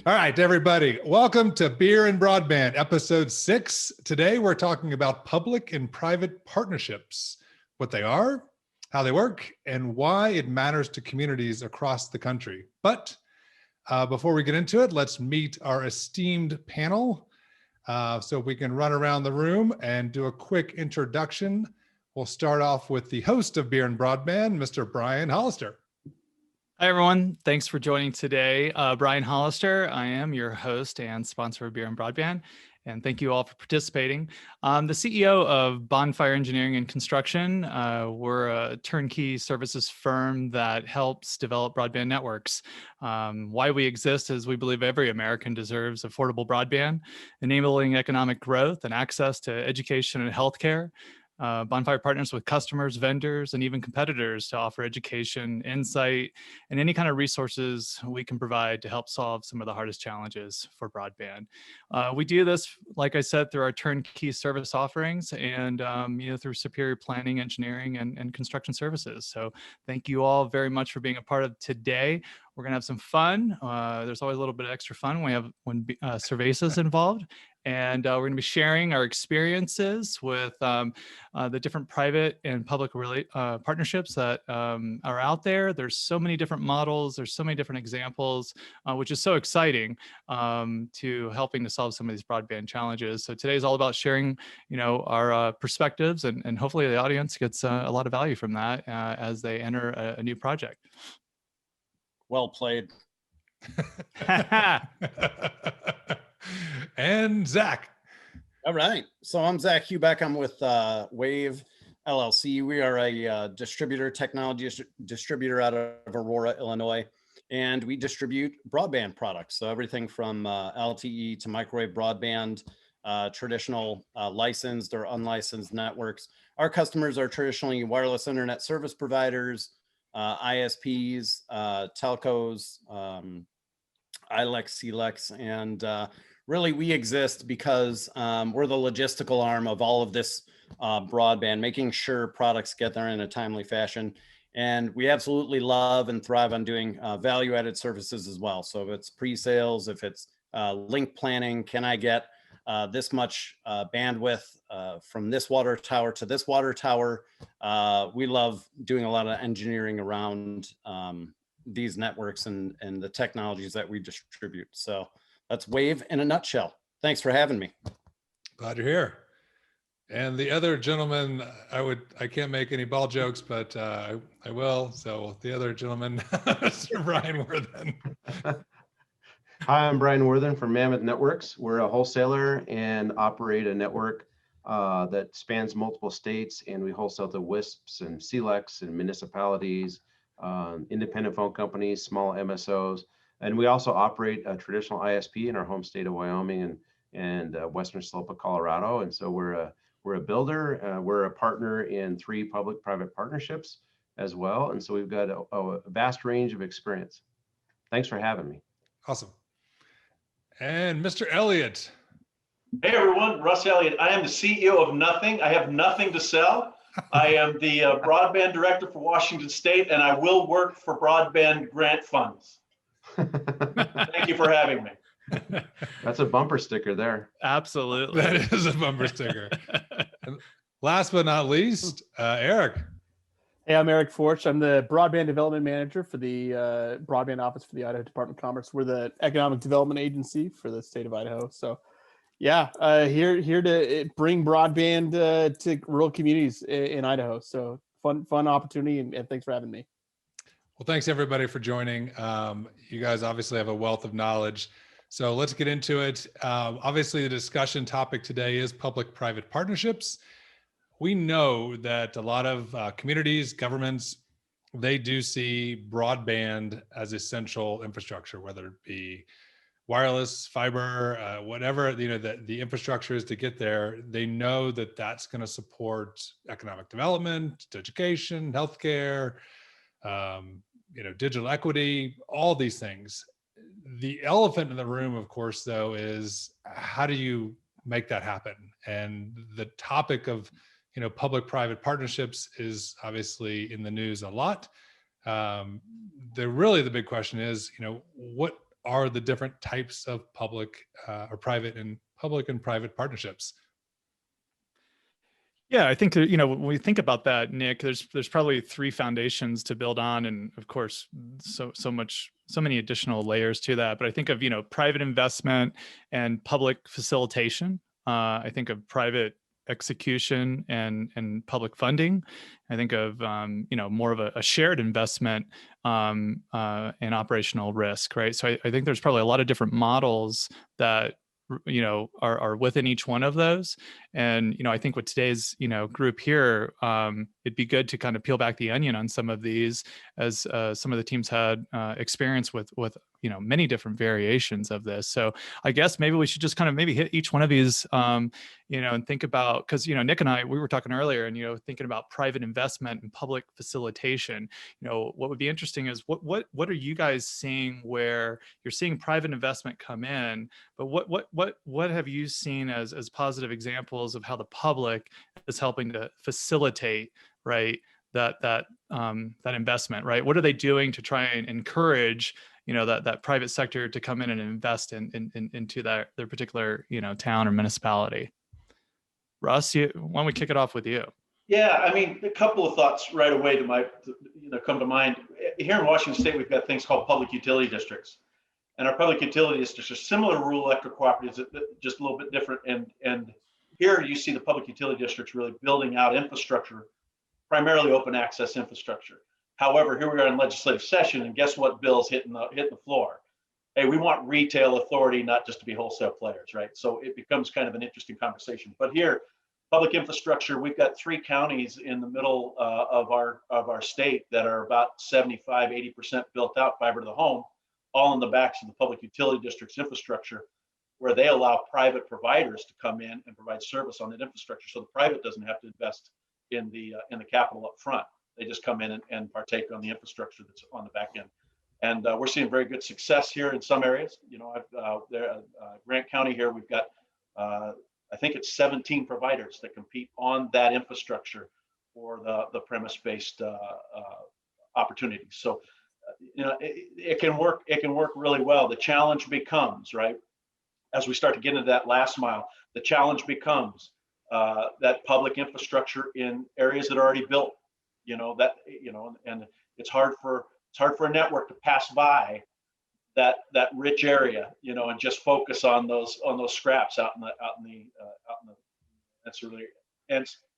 All right, everybody, welcome to Beer and Broadband, episode 6. Today, we're talking about public and private partnerships, what they are, how they work, and why it matters to communities across the country. But before we get into it, let's meet our esteemed panel. So if we can run around the room and do a quick introduction. We'll start off with the host of Beer and Broadband, Mr. Brian Hollister. Hi, everyone. Thanks for joining today. Brian Hollister. I am your host and sponsor of Beer and Broadband. And thank you all for participating. I'm the CEO of Bonfire Engineering and Construction. We're a turnkey services firm that helps develop broadband networks. Why we exist is we believe every American deserves affordable broadband, enabling economic growth and access to education and healthcare. Bonfire partners with customers, vendors, and even competitors to offer education, insight, and any kind of resources we can provide to help solve some of the hardest challenges for broadband. We do this, like I said, through our turnkey service offerings and through superior planning, engineering, and construction services. So thank you all very much for being a part of today. We're going to have some fun. There's always a little bit of extra fun when Cerveza is involved. And we're going to be sharing our experiences with the different private and public partnerships that are out there. There's so many different models. There's so many different examples, which is so exciting to helping to solve some of these broadband challenges. So today's all about sharing, our perspectives, and hopefully the audience gets a lot of value from that as they enter a new project. Well played. And Zach. All right. So I'm Zach Hubeck. I'm with Wave LLC. We are a technology distributor out of Aurora, Illinois, and we distribute broadband products. So everything from LTE to microwave broadband, traditional licensed or unlicensed networks. Our customers are traditionally wireless internet service providers, ISPs, telcos, ILEC, CLECs, and really we exist because we're the logistical arm of all of this broadband, making sure products get there in a timely fashion. And we absolutely love and thrive on doing value-added services as well. So if it's pre-sales, if it's link planning, can I get this much bandwidth from this water tower to this water tower? We love doing a lot of engineering around these networks and the technologies that we distribute. So that's Wave in a nutshell. Thanks for having me. Glad you're here. And the other gentleman, I can't make any ball jokes, but I will. So the other gentleman, Mr. Brian Worthen. Hi, I'm Brian Worthen from Mammoth Networks. We're a wholesaler and operate a network that spans multiple states, and we wholesale to WISPs and CLECs and municipalities, independent phone companies, small MSOs. And we also operate a traditional ISP in our home state of Wyoming and western slope of Colorado. And so we're a builder. We're a partner in 3 public-private partnerships as well. And so we've got a vast range of experience. Thanks for having me. Awesome. And Mr. Elliott. Hey, everyone. Russ Elliott. I am the CEO of Nothing. I have nothing to sell. I am the broadband director for Washington State, and I will work for broadband grant funds. Thank you for having me. That's a bumper sticker there. Absolutely. That is a bumper sticker. And last but not least, Eric. Hey, I'm Eric Forch. I'm the Broadband Development Manager for the Broadband Office for the Idaho Department of Commerce. We're the Economic Development Agency for the state of Idaho. So, yeah, here to bring broadband to rural communities in Idaho. So, fun opportunity, and thanks for having me. Well, thanks everybody for joining. You guys obviously have a wealth of knowledge. So let's get into it. Obviously, the discussion topic today is public-private partnerships. We know that a lot of communities, governments, they do see broadband as essential infrastructure, whether it be wireless, fiber, whatever the infrastructure is to get there. They know that that's going to support economic development, education, healthcare, digital equity, all these things. The elephant in the room, of course, though, is how do you make that happen? And the topic of public-private partnerships is obviously in the news a lot. The big question is, what are the different types of public or private and private partnerships? Yeah, I think that, when we think about that, Nick, there's probably three foundations to build on, and of course, so many additional layers to that. But I think of private investment and public facilitation. I think of private execution and public funding. I think of more of a shared investment and operational risk, right? So I think there's probably a lot of different models that are within each one of those. And I think with today's group here, it'd be good to kind of peel back the onion on some of these, as some of the teams had experience with many different variations of this. So I guess maybe we should just kind of maybe hit each one of these and think about, because Nick and I, we were talking earlier, and thinking about private investment and public facilitation. What would be interesting is what are you guys seeing where you're seeing private investment come in, but what have you seen as positive examples of how the public is helping to facilitate, right, that investment, right? What are they doing to try and encourage that private sector to come in and invest into their particular town or municipality? Russ, why don't we kick it off with you? Yeah, I mean, a couple of thoughts right away come to mind. Here in Washington State, we've got things called public utility districts, and our public utility districts are similar to rural electric cooperatives, just a little bit different. And here you see the public utility districts really building out infrastructure, primarily open access infrastructure. However, here we are in legislative session, and guess what bill's hitting the floor? Hey, we want retail authority, not just to be wholesale players, right? So it becomes kind of an interesting conversation. But here, public infrastructure, we've got 3 counties in the middle of our state that are about 75, 80% built out fiber to the home, all in the backs of the public utility district's infrastructure, where they allow private providers to come in and provide service on that infrastructure. So the private doesn't have to invest in the capital up front. They just come in and partake on the infrastructure that's on the back end. And we're seeing very good success here in some areas. Grant County here, we've got, I think it's 17 providers that compete on that infrastructure for the premise-based opportunities. So, it can work really well. The challenge becomes, right, as we start to get into that last mile, the challenge becomes that public infrastructure in areas that are already built, and it's hard for a network to pass by that rich area, and just focus on those scraps out in the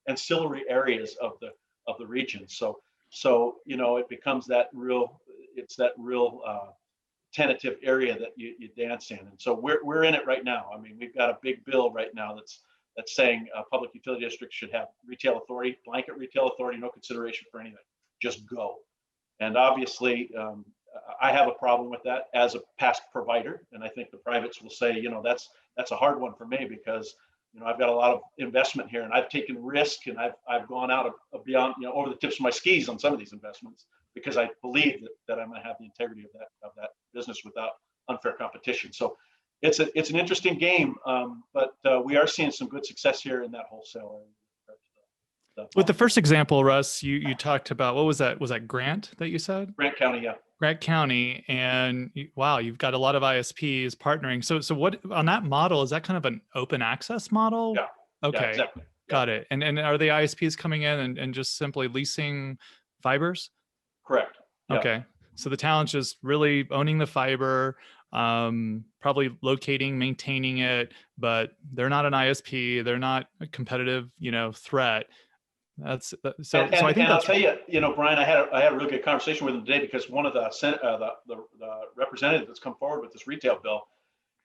ancillary areas of the region. So it becomes that real tentative area that you dance in. And so we're in it right now. I mean, we've got a big bill right now that's saying public utility districts should have retail authority, blanket retail authority, no consideration for anything, just go. And obviously, I have a problem with that as a past provider, and I think the privates will say, that's a hard one for me because I've got a lot of investment here, and I've taken risk, and I've gone out of beyond over the tips of my skis on some of these investments because I believe that I'm going to have the integrity of that business without unfair competition. So it's an interesting game, but we are seeing some good success here in that wholesale area. With the first example, Russ, you talked about, what was that? Was that Grant that you said? Grant County, yeah. Grant County, and wow, you've got a lot of ISPs partnering. So what on that model, is that kind of an open access model? Yeah. Okay. Yeah, exactly. Got it. And are the ISPs coming in and just simply leasing fibers? Correct. Yeah. Okay. So the town's just really owning the fiber, probably locating, maintaining it, but they're not an ISP. They're not a competitive, threat. I think I'll tell you, Brian, I had a really good conversation with him today because one of the representatives that's come forward with this retail bill.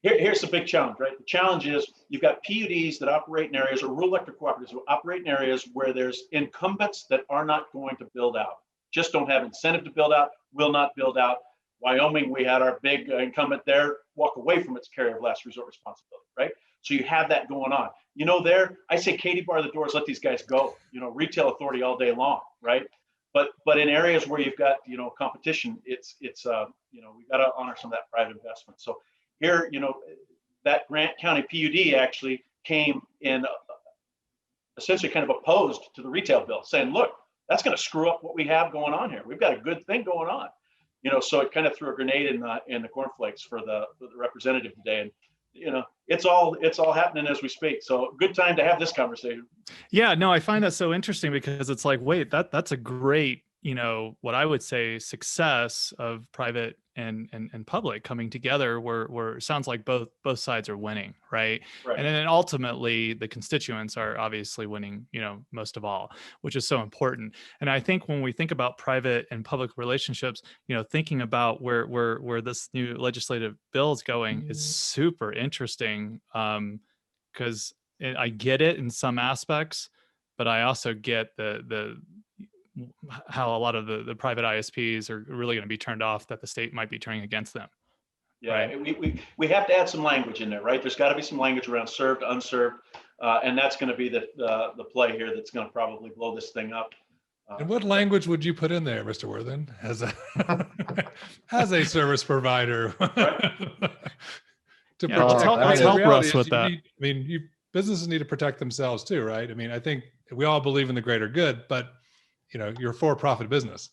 Here's the big challenge, right? The challenge is you've got PUDs that operate in areas, or rural electric cooperatives who operate in areas where there's incumbents that are not going to build out, just don't have incentive to build out, will not build out. Wyoming, we had our big incumbent there walk away from its carrier of last resort responsibility, right? So you have that going on. I say Katie bar the doors, let these guys go. Retail authority all day long, right? But in areas where you've got competition, it's we've got to honor some of that private investment. So here, that Grant County PUD actually came in essentially kind of opposed to the retail bill, saying, look, that's going to screw up what we have going on here. We've got a good thing going on. so it kind of threw a grenade in the cornflakes for the representative today. And, it's all happening as we speak. So good time to have this conversation. Yeah, no, I find that so interesting because it's like, wait, that's a great, what I would say success of private and public coming together where it sounds like both sides are winning, right? Right. And then ultimately the constituents are obviously winning, most of all, which is so important. And I think when we think about private and public relationships, thinking about where this new legislative bill is going is super interesting. Because I get it in some aspects, but I also get the how a lot of the private ISPs are really going to be turned off that the state might be turning against them. Yeah, right? we have to add some language in there, right? There's got to be some language around served, unserved, and that's going to be the play here that's going to probably blow this thing up. And what language would you put in there, Mr. Worthen, as a service provider? Let's help Russ with that. Businesses need to protect themselves too, right? I mean, I think we all believe in the greater good, but you're a for-profit business.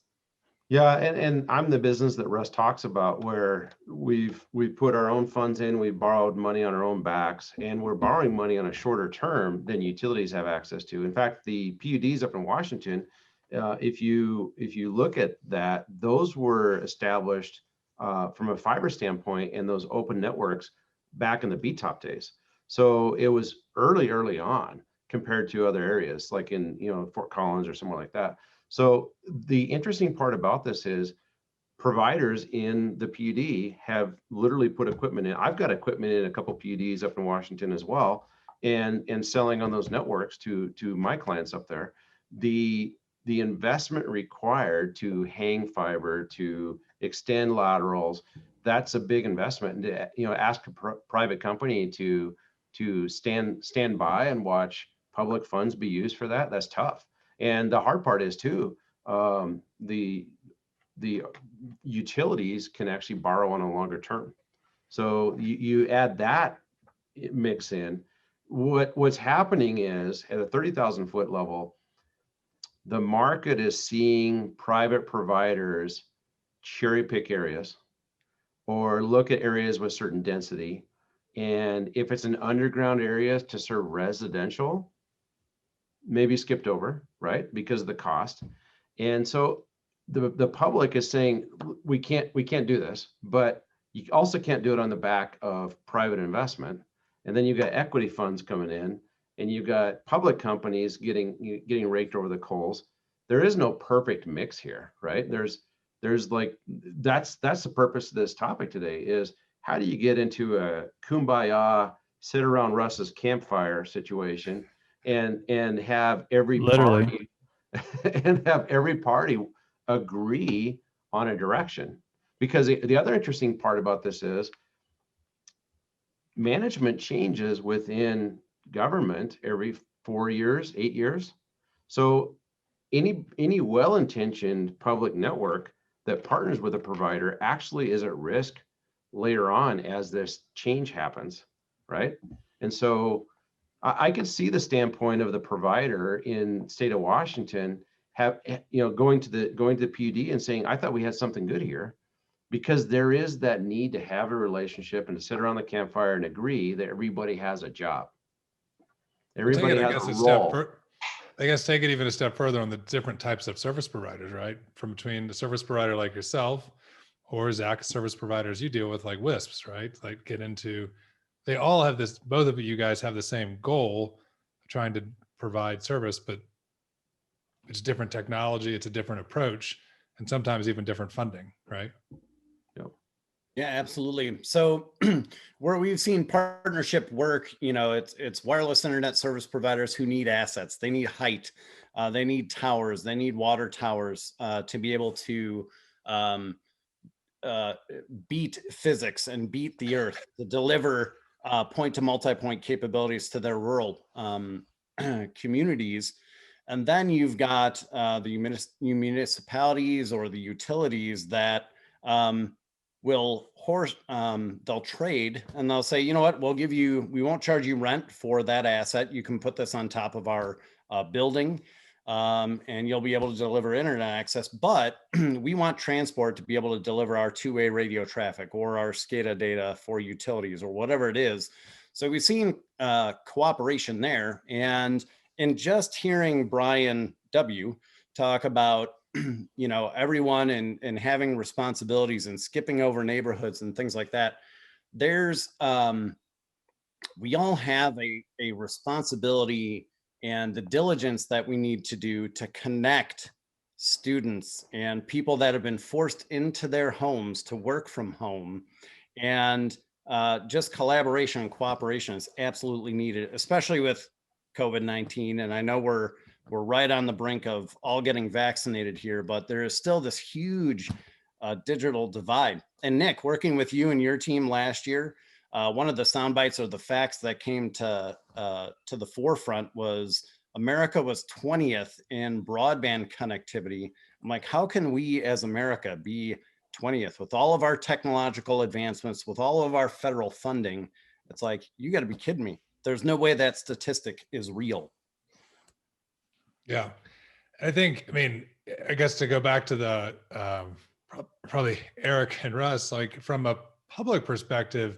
Yeah, and I'm the business that Russ talks about, where we've put our own funds in, we borrowed money on our own backs, and we're borrowing money on a shorter term than utilities have access to. In fact, the PUDs up in Washington, if you look at that, those were established from a fiber standpoint and those open networks back in the BTOP days. So it was early on compared to other areas like in Fort Collins or somewhere like that. So the interesting part about this is providers in the PUD have literally put equipment in. I've got equipment in a couple PUDs up in Washington as well, and selling on those networks to my clients up there. The investment required to hang fiber, to extend laterals, that's a big investment. And to, ask a private company to stand by and watch public funds be used for that, that's tough. And the hard part is too, the utilities can actually borrow on a longer term. So you add that mix in. What's happening is at a 30,000 foot level, the market is seeing private providers cherry pick areas or look at areas with certain density. And if it's an underground area to serve residential, maybe skipped over, right? Because of the cost. And so the public is saying, we can't do this, but you also can't do it on the back of private investment. And then you've got equity funds coming in, and you've got public companies getting raked over the coals. There is no perfect mix here, right? There's like, that's the purpose of this topic today, is how do you get into a kumbaya, sit around Russ's campfire situation and have every party and have every party agree on a direction? Because the other interesting part about this is management changes within government every 4 years, 8 years. So any well-intentioned public network that partners with a provider actually is at risk later on as this change happens, right? And so I could see the standpoint of the provider in state of Washington going to the PUD and saying, I thought we had something good here, because there is that need to have a relationship and to sit around the campfire and agree that everybody has a job. Everybody has a role. I guess take it even a step further on the different types of service providers, right? From between the service provider like yourself or Zach, service providers you deal with like WISPs, right? Like they all have this, both of you guys have the same goal, trying to provide service, but it's different technology, it's a different approach, and sometimes even different funding, right? Yeah, absolutely. So where we've seen partnership work, it's wireless internet service providers who need assets. They need height, they need towers, they need water towers to be able to beat physics and beat the earth, to deliver point to multi-point capabilities to their rural communities. And then you've got the municipalities or the utilities that they'll trade, and they'll say, you know what, we won't charge you rent for that asset. You can put this on top of our building. and you'll be able to deliver internet access, but we want transport to be able to deliver our two-way radio traffic or our SCADA data for utilities or whatever it is. So we've seen cooperation there. And in just hearing Brian W. talk about, you know, everyone and having responsibilities and skipping over neighborhoods and things like that, there's, we all have a responsibility and the diligence that we need to do to connect students and people that have been forced into their homes to work from home. And just collaboration and cooperation is absolutely needed, especially with COVID-19. And I know we're right on the brink of all getting vaccinated here, but there is still this huge digital divide. And Nick, working with you and your team last year, one of the sound bites or the facts that came to the forefront was America was 20th in broadband connectivity. I'm like, how can we as America be 20th with all of our technological advancements, with all of our federal funding? It's like, you got to be kidding me. There's no way that statistic is real. Yeah. I think, I mean, I guess to go back to the probably Eric and Russ, like from a public perspective,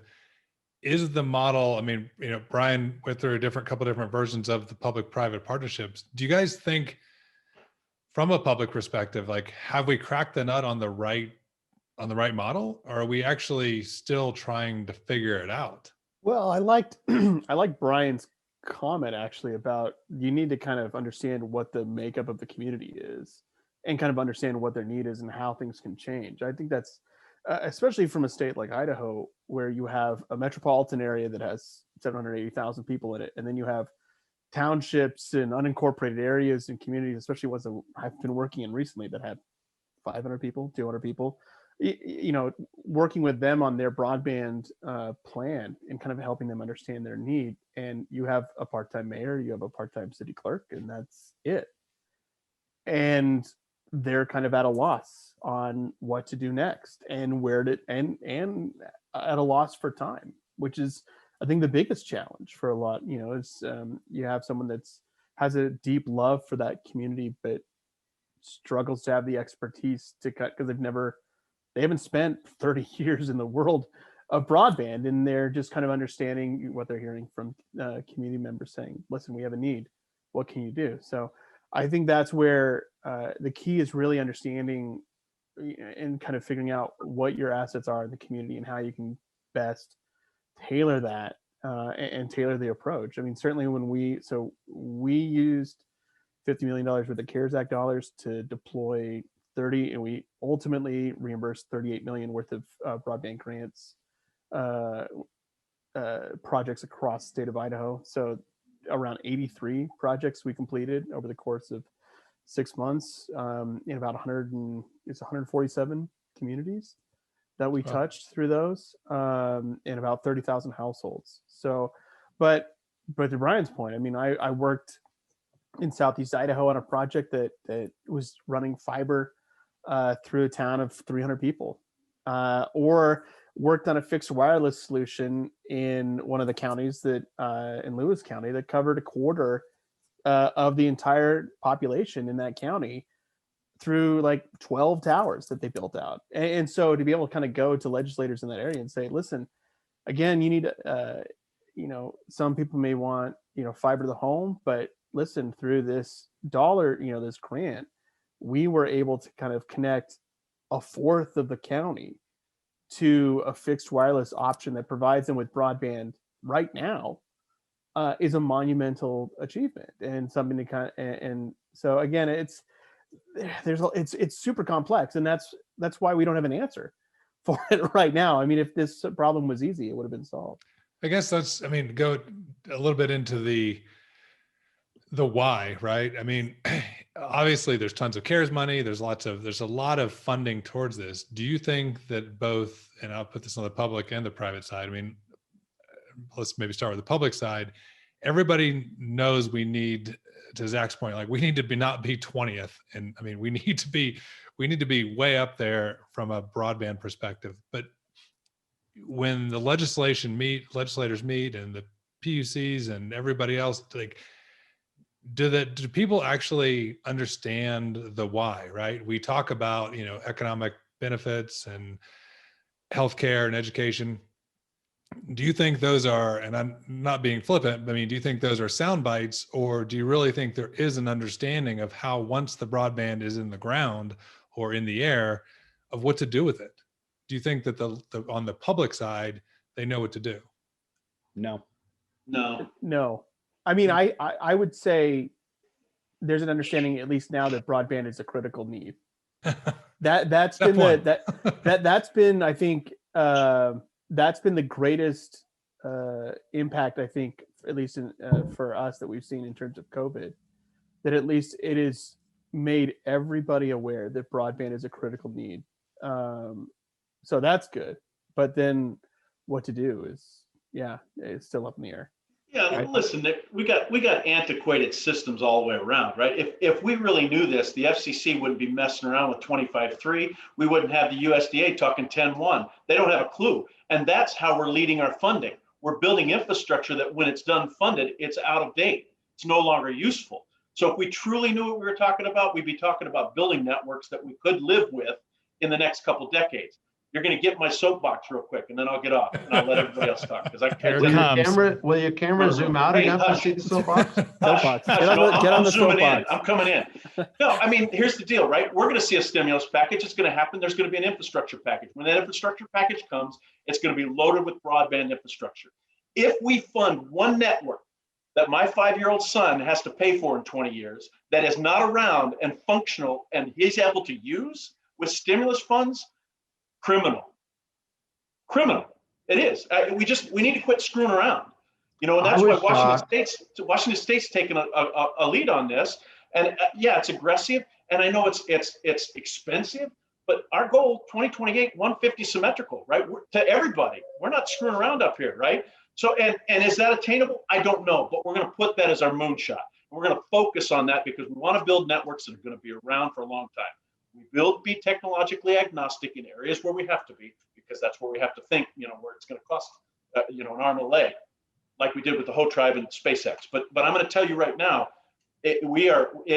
is the model, I mean, you know, Brian went through a couple different versions of the public-private partnerships. Do you guys think from a public perspective, like, have we cracked the nut on the right model, or are we actually still trying to figure it out? Well, I liked I like Brian's comment actually about you need to kind of understand what the makeup of the community is and kind of understand what their need is and how things can change. I think that's especially from a state like Idaho, where you have a metropolitan area that has 780,000 people in it, and then you have townships and unincorporated areas and communities, especially ones that I've been working in recently that had 500 people, 200 people. You know, working with them on their broadband plan and kind of helping them understand their need. And you have a part-time mayor, you have a part-time city clerk, and that's it. And they're kind of at a loss on what to do next and where to and at a loss for time, which is, I think, the biggest challenge for a lot. You know, is you have someone that's has a deep love for that community, but struggles to have the expertise to cut because they haven't spent 30 years in the world of broadband, and they're just kind of understanding what they're hearing from community members saying, listen, we have a need, what can you do? So I think that's where the key is really understanding and kind of figuring out what your assets are in the community and how you can best tailor that and tailor the approach. I mean, certainly when we used $50 million worth of CARES Act dollars to deploy 30, and we ultimately reimbursed $38 million worth of broadband grants projects across the state of Idaho. So around 83 projects we completed over the course of 6 months in about 147 communities that we touched through those, in about 30,000 households. So, but to Brian's point, I mean, I worked in Southeast Idaho on a project that was running fiber through a town of 300 people, or worked on a fixed wireless solution in one of the counties that in Lewis County that covered a quarter of the entire population in that county through like 12 towers that they built out. And so to be able to kind of go to legislators in that area and say, listen, again, you need, you know, some people may want, you know, fiber to the home, but listen, through this dollar, you know, this grant, we were able to kind of connect a fourth of the county to a fixed wireless option that provides them with broadband right now, is a monumental achievement and something to kind of, and so again, it's super complex, and that's why we don't have an answer for it right now. I mean, if this problem was easy, it would have been solved. I guess that's, I mean, go a little bit into the why, right? I mean, obviously there's tons of CARES money. There's a lot of funding towards this. Do you think that both, and I'll put this on the public and the private side, I mean, let's maybe start with the public side. Everybody knows we need, to Zach's point, like we need to not be 20th. And I mean, we need to be way up there from a broadband perspective. But when the legislators meet and the PUCs and everybody else, like, do people actually understand the why, right? We talk about, economic benefits and healthcare and education. Do you think those are, and I'm not being flippant, but I mean, do you think those are sound bites, or do you really think there is an understanding of how, once the broadband is in the ground or in the air, of what to do with it? Do you think that on the public side, they know what to do? No. No. I mean, I would say there's an understanding, at least now, that broadband is a critical need. That's Step been one. that's been, I think, that's been the greatest impact, I think, at least for us, that we've seen in terms of COVID, that at least it has made everybody aware that broadband is a critical need. So that's good. But then what to do is, it's still up in the air. Yeah, listen, Nick, we got antiquated systems all the way around, right? If we really knew this, the FCC wouldn't be messing around with 25.3. We wouldn't have the USDA talking 10.1. They don't have a clue. And that's how we're leading our funding. We're building infrastructure that when it's done funded, it's out of date. It's no longer useful. So if we truly knew what we were talking about, we'd be talking about building networks that we could live with in the next couple decades. You're going to get my soapbox real quick, and then I'll get off, and I'll let everybody else talk, because I can't. Will your camera zoom out enough to see the soapbox? Soapbox. Get I'm on the zooming in. soapbox. I'm coming in. No, I mean, here's the deal, right? We're going to see a stimulus package. It's going to happen. There's going to be an infrastructure package. When that infrastructure package comes, it's going to be loaded with broadband infrastructure. If we fund one network that my 5-year-old son has to pay for in 20 years, that is not around and functional, and he's able to use with stimulus funds, criminal. It is. We need to quit screwing around. And that's why Washington State's taking a lead on this. And it's aggressive, and I know it's expensive, but our goal, 2028, 150 symmetrical, right? To everybody. We're not screwing around up here, right? So, and is that attainable? I don't know, but we're going to put that as our moonshot. We're going to focus on that because we want to build networks that are going to be around for a long time. We be technologically agnostic in areas where we have to be, because that's where we have to think, where it's going to cost, an arm and a leg, like we did with the Ho Tribe and SpaceX. But I'm going to tell you right now, it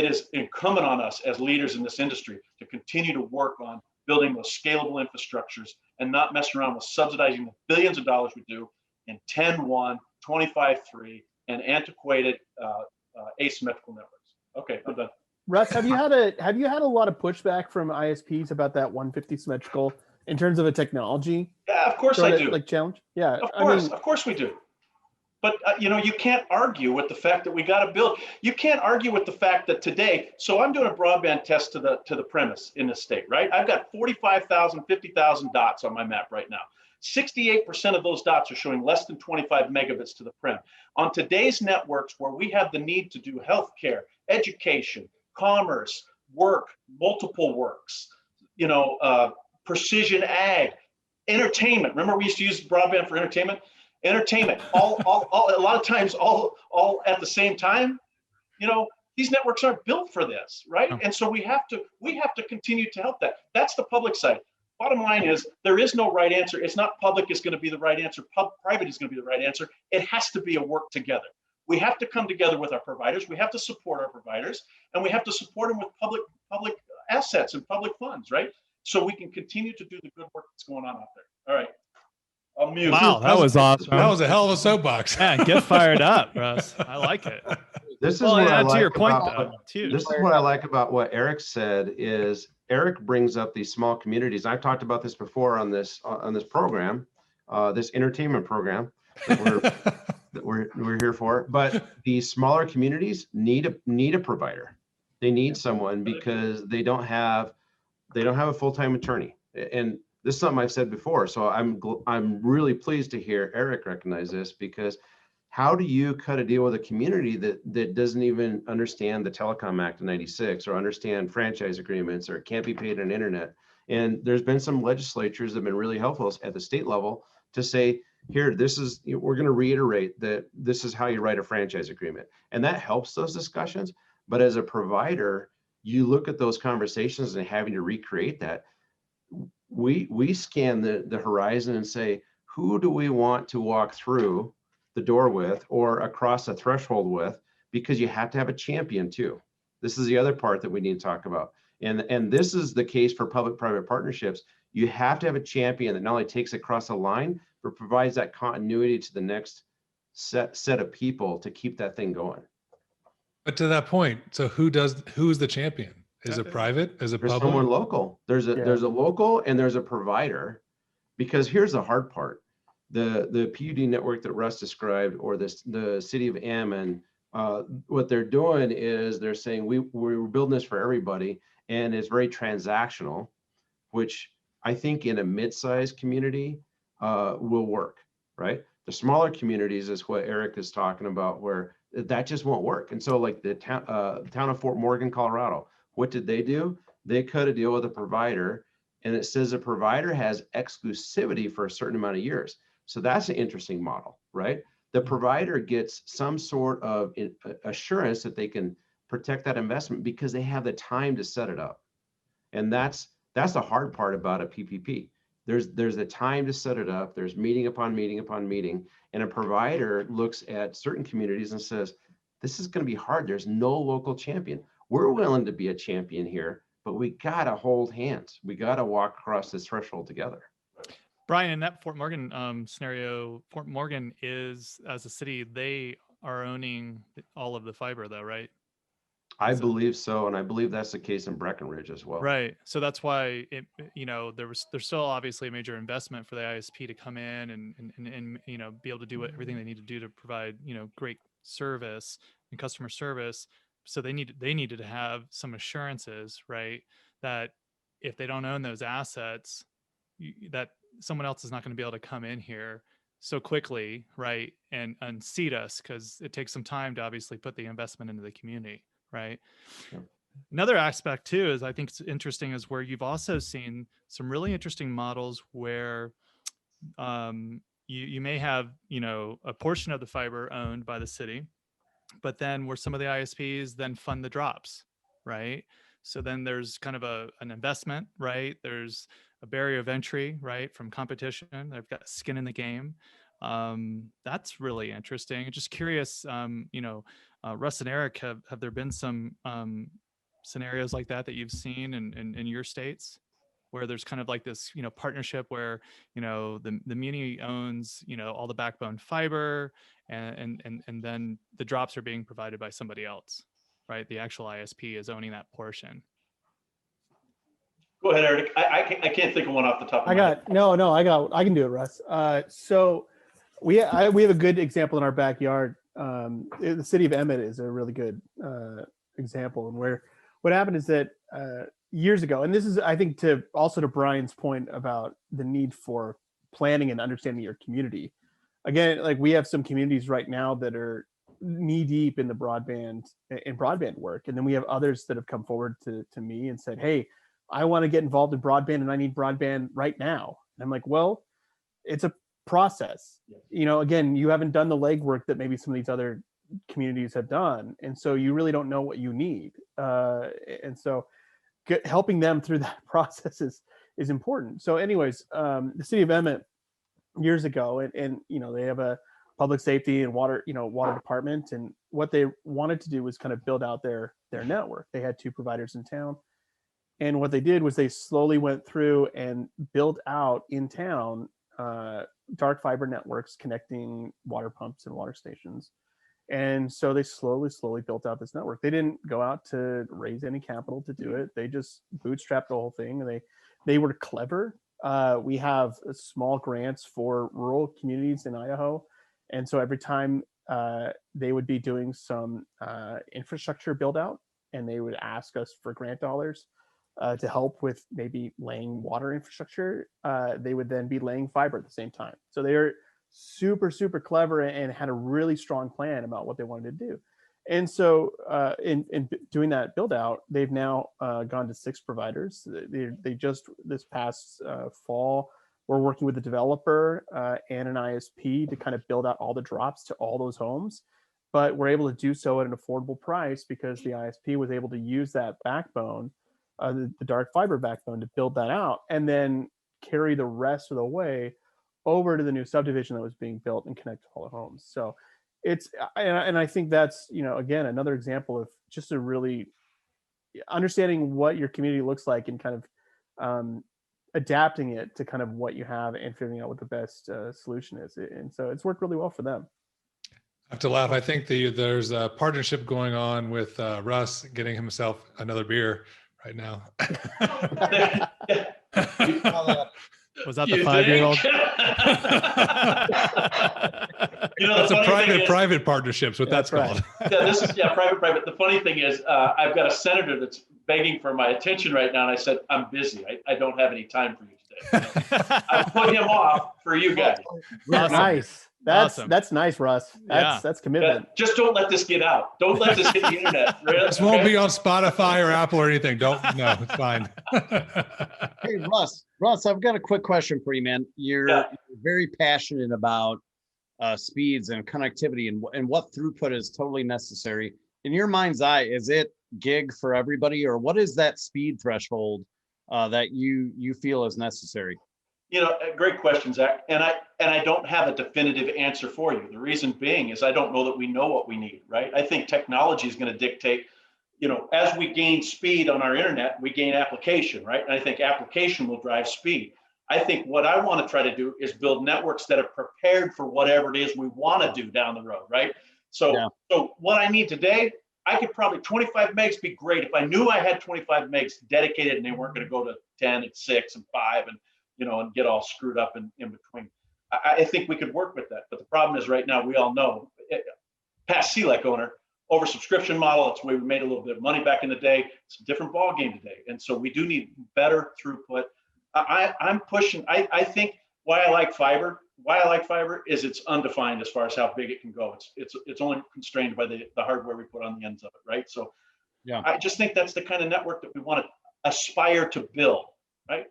is incumbent on us as leaders in this industry to continue to work on building those scalable infrastructures and not mess around with subsidizing the billions of dollars we do in 10.1, 25.3, and antiquated asymmetrical networks. Okay, I'm done. Russ, have you had a lot of pushback from ISPs about that 150 symmetrical in terms of a technology? Yeah, of course I do. Like challenge? Yeah, of course we do. But you can't argue with the fact that we got to build. You can't argue with the fact that today. So I'm doing a broadband test to the premise in this state, right? I've got 45,000, 50,000 dots on my map right now. 68% of those dots are showing less than 25 megabits to the prem. On today's networks, where we have the need to do healthcare, education, commerce, work, multiple works, precision ag, entertainment. Remember, we used to use broadband for entertainment. All a lot of times, all at the same time. These networks aren't built for this, right? And so we have to continue to help that. That's the public side. Bottom line is, there is no right answer. It's not public is going to be the right answer. Private is going to be the right answer. It has to be a work together. We have to come together with our providers. We have to support our providers, and we have to support them with public assets and public funds, right? So we can continue to do the good work that's going on out there. All right. I'll mute. Wow, that was awesome. That was a hell of a soapbox. Yeah, get fired up, Russ. I like it. This is what I like This is what I like about what Eric said. Is Eric brings up these small communities. I've talked about this before on this program, this entertainment program that we're here for. But these smaller communities need a provider. They need someone because they don't have a full-time attorney. And this is something I've said before. So I'm really pleased to hear Eric recognize this, because how do you cut a deal with a community that doesn't even understand the Telecom Act of '96 or understand franchise agreements or can't be paid on internet? And there's been some legislatures that have been really helpful at the state level to say, here, we're going to reiterate that this is how you write a franchise agreement. And that helps those discussions. But as a provider, you look at those conversations and having to recreate that. We scan the horizon and say, who do we want to walk through the door with or across a threshold with because you have to have a champion too. This is the other part that we need to talk about. And this is the case for public-private partnerships. You have to have a champion that not only takes it across the line, but provides that continuity to the next set of people to keep that thing going. But to that point, so who's the champion? Is it private? Is it There's public? someone local. There's a local and there's a provider, because here's the hard part. The PUD network that Russ described, or the city of Ammon, what they're doing is they're saying we're building this for everybody, and it's very transactional, which I think in a mid-sized community will work, right? The smaller communities is what Eric is talking about, where that just won't work. And so like the town of Fort Morgan, Colorado, what did they do? They cut a deal with a provider, and it says the provider has exclusivity for a certain amount of years. So that's an interesting model, right? The provider gets some sort of assurance that they can protect that investment because they have the time to set it up. And that's the hard part about a PPP. There's the time to set it up. There's meeting upon meeting upon meeting. And a provider looks at certain communities and says, this is going to be hard. There's no local champion. We're willing to be a champion here, but we got to hold hands. We got to walk across this threshold together. Brian, in that Fort Morgan scenario, Fort Morgan is, as a city, they are owning all of the fiber though, right? I believe so, and I believe that's the case in Breckenridge as well. Right. So that's why there's still obviously a major investment for the ISP to come in and be able to do everything they need to do to provide great service and customer service. So they needed to have some assurances, right, that if they don't own those assets, that someone else is not going to be able to come in here so quickly, right, and unseat us, because it takes some time to obviously put the investment into the community. Right. Yeah. Another aspect too is I think it's interesting is where you've also seen some really interesting models where you may have a portion of the fiber owned by the city, but then where some of the ISPs then fund the drops, right? So then there's kind of an investment, right? There's a barrier of entry, right, from competition. They've got skin in the game. That's really interesting. Just curious, Russ and Eric, have there been some scenarios like that you've seen in your states, where there's kind of like this partnership where the muni owns all the backbone fiber, and then the drops are being provided by somebody else, right? The actual ISP is owning that portion. Go ahead, Eric. I can't think of one off the top of my head. I can do it, Russ. So we have a good example in our backyard. The city of Emmett is a really good example, and where what happened is that years ago, and this is, I think, to Brian's point about the need for planning and understanding your community. Again, like we have some communities right now that are knee deep in the broadband work, and then we have others that have come forward to me and said, "Hey, I want to get involved in broadband, and I need broadband right now." And I'm like, "Well, it's a process. Again, you haven't done the legwork that maybe some of these other communities have done, and so you really don't know what you need. And so helping them through that process is important." So anyways, the city of Emmett years ago, and they have a public safety and water department, and what they wanted to do was kind of build out their network. They had 2 providers in town, and what they did was they slowly went through and built out in town dark fiber networks connecting water pumps and water stations. And so they slowly built out this network. They didn't go out to raise any capital to do it. They just bootstrapped the whole thing. And they were clever. We have small grants for rural communities in Idaho. And so every time they would be doing some infrastructure build out, and they would ask us for grant dollars to help with maybe laying water infrastructure, they would then be laying fiber at the same time. So they are super clever and had a really strong plan about what they wanted to do. And so in doing that build out, they've now gone to 6 providers. They just this past fall were working with a developer and an ISP to kind of build out all the drops to all those homes. But we're able to do so at an affordable price because the ISP was able to use that backbone, the dark fiber backbone, to build that out and then carry the rest of the way over to the new subdivision that was being built and connect to all the homes. So and I think that's, you know, again, another example of just a really understanding what your community looks like and kind of adapting it to kind of what you have and figuring out what the best solution is. And so it's worked really well for them. I have to laugh. I think there's a partnership going on with Russ getting himself another beer right now. Was that the You 5-year-old? think? That's a private partnerships, what that's That's called. Yeah, this is private. The funny thing is, I've got a senator that's begging for my attention right now, and I said, I'm busy. I don't have any time for you today. I put him off for you guys. Awesome. Nice. Awesome. That's nice, Russ. That's commitment. Just don't let this get out. Don't let this hit the internet. Really? This won't be on Spotify or Apple or anything. No, it's fine. Hey, Russ, I've got a quick question for you, man. You're very passionate about speeds and connectivity and what throughput is totally necessary. In your mind's eye, is it gig for everybody, or what is that speed threshold that you feel is necessary? You know, great question, Zach. And I don't have a definitive answer for you. The reason being is I don't know that we know what we need, right? I think technology is going to dictate, you know, as we gain speed on our internet, we gain application, right? And I think application will drive speed. I think what I want to try to do is build networks that are prepared for whatever it is we want to do down the road, right? So what I need today, I could probably 25 megs be great if I knew I had 25 megs dedicated and they weren't going to go to 10 and 6 and 5 and, you know, and get all screwed up in between. I think we could work with that. But the problem is right now, we all know, past CLEC owner, oversubscription model, it's the way we made a little bit of money back in the day. It's a different ball game today. And so we do need better throughput. I'm pushing, I think why I like fiber is it's undefined as far as how big it can go. It's only constrained by the hardware we put on the ends of it, right? So I just think that's the kind of network that we want to aspire to build, right?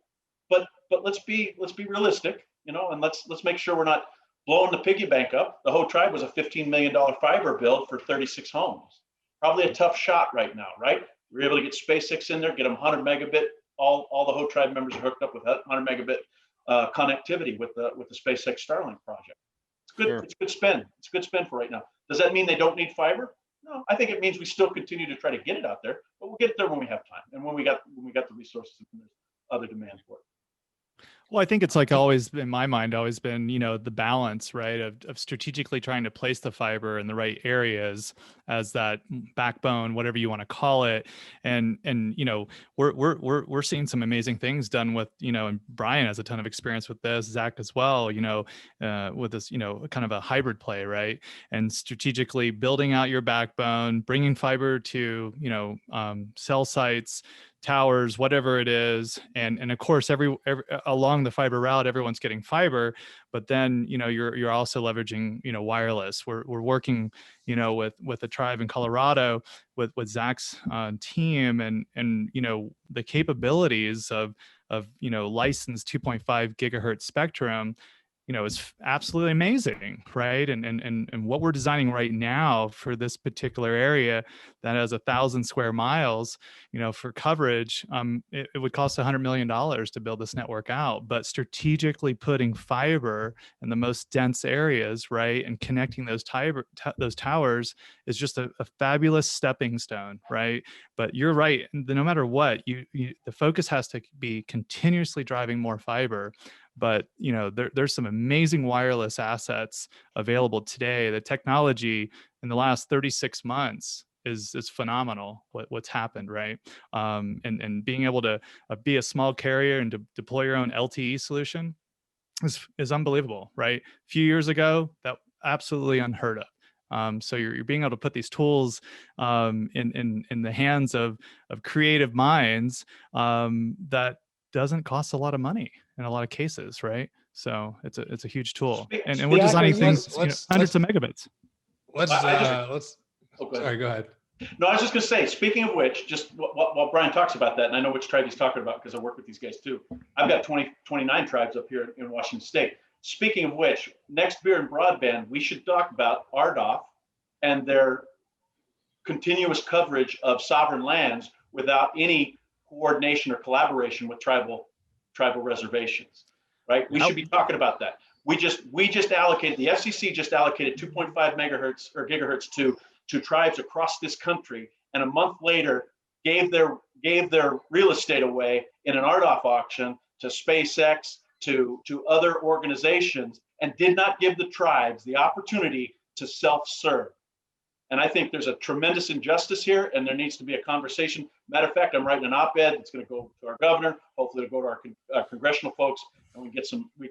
But let's be realistic, you know, and let's make sure we're not blowing the piggy bank up. The whole tribe was a $15 million fiber build for 36 homes. Probably a tough shot right now, right? We were able to get SpaceX in there, get them 100 megabit. All the whole tribe members are hooked up with 100 megabit connectivity with the SpaceX Starlink project. It's good. Sure. It's good spend. It's a good spend for right now. Does that mean they don't need fiber? No, I think it means we still continue to try to get it out there, but we'll get it there when we have time and when we got the resources and there's other demand for it. Well, I think it's like always in my mind, always been, you know, the balance, right, of strategically trying to place the fiber in the right areas as that backbone, whatever you want to call it. And you know, we're seeing some amazing things done with, you know, and Brian has a ton of experience with this, Zach as well, you know, with this, you know, kind of a hybrid play, right? And strategically building out your backbone, bringing fiber to, you know, cell sites, towers, whatever it is, and of course every along the fiber route everyone's getting fiber, but then, you know, you're also leveraging, you know, wireless. We're working, you know, with a tribe in Colorado with Zach's team, and you know, the capabilities of you know, licensed 2.5 gigahertz spectrum, you know, is absolutely amazing, right? And what we're designing right now for this particular area that has 1,000 square miles, you know, for coverage, it would cost $100 million to build this network out. But strategically putting fiber in the most dense areas, right, and connecting those towers is just a fabulous stepping stone, right? But you're right. No matter what, the focus has to be continuously driving more fiber. But, you know, there's some amazing wireless assets available today. The technology in the last 36 months is phenomenal. What's happened, right? And being able to be a small carrier and to deploy your own LTE solution is unbelievable, right? A few years ago, that absolutely unheard of. So you're being able to put these tools in the hands of creative minds that doesn't cost a lot of money in a lot of cases, right? So it's a huge tool, and we're designing things hundreds of megabits. Sorry, go ahead. No, I was just going to say, speaking of which, just while Brian talks about that, and I know which tribe he's talking about because I work with these guys too. I've got 29 tribes up here in Washington State. Speaking of which, next beer and broadband, we should talk about RDOF and their continuous coverage of sovereign lands without any coordination or collaboration with tribal reservations, right? We should be talking about that. We just allocated, the FCC just allocated 2.5 megahertz or gigahertz to tribes across this country, and a month later gave their real estate away in an RDOF auction to SpaceX, to other organizations, and did not give the tribes the opportunity to self-serve. And I think there's a tremendous injustice here, and there needs to be a conversation. Matter of fact, I'm writing an op-ed. It's going to go to our governor. Hopefully, it'll go to our congressional folks, and we can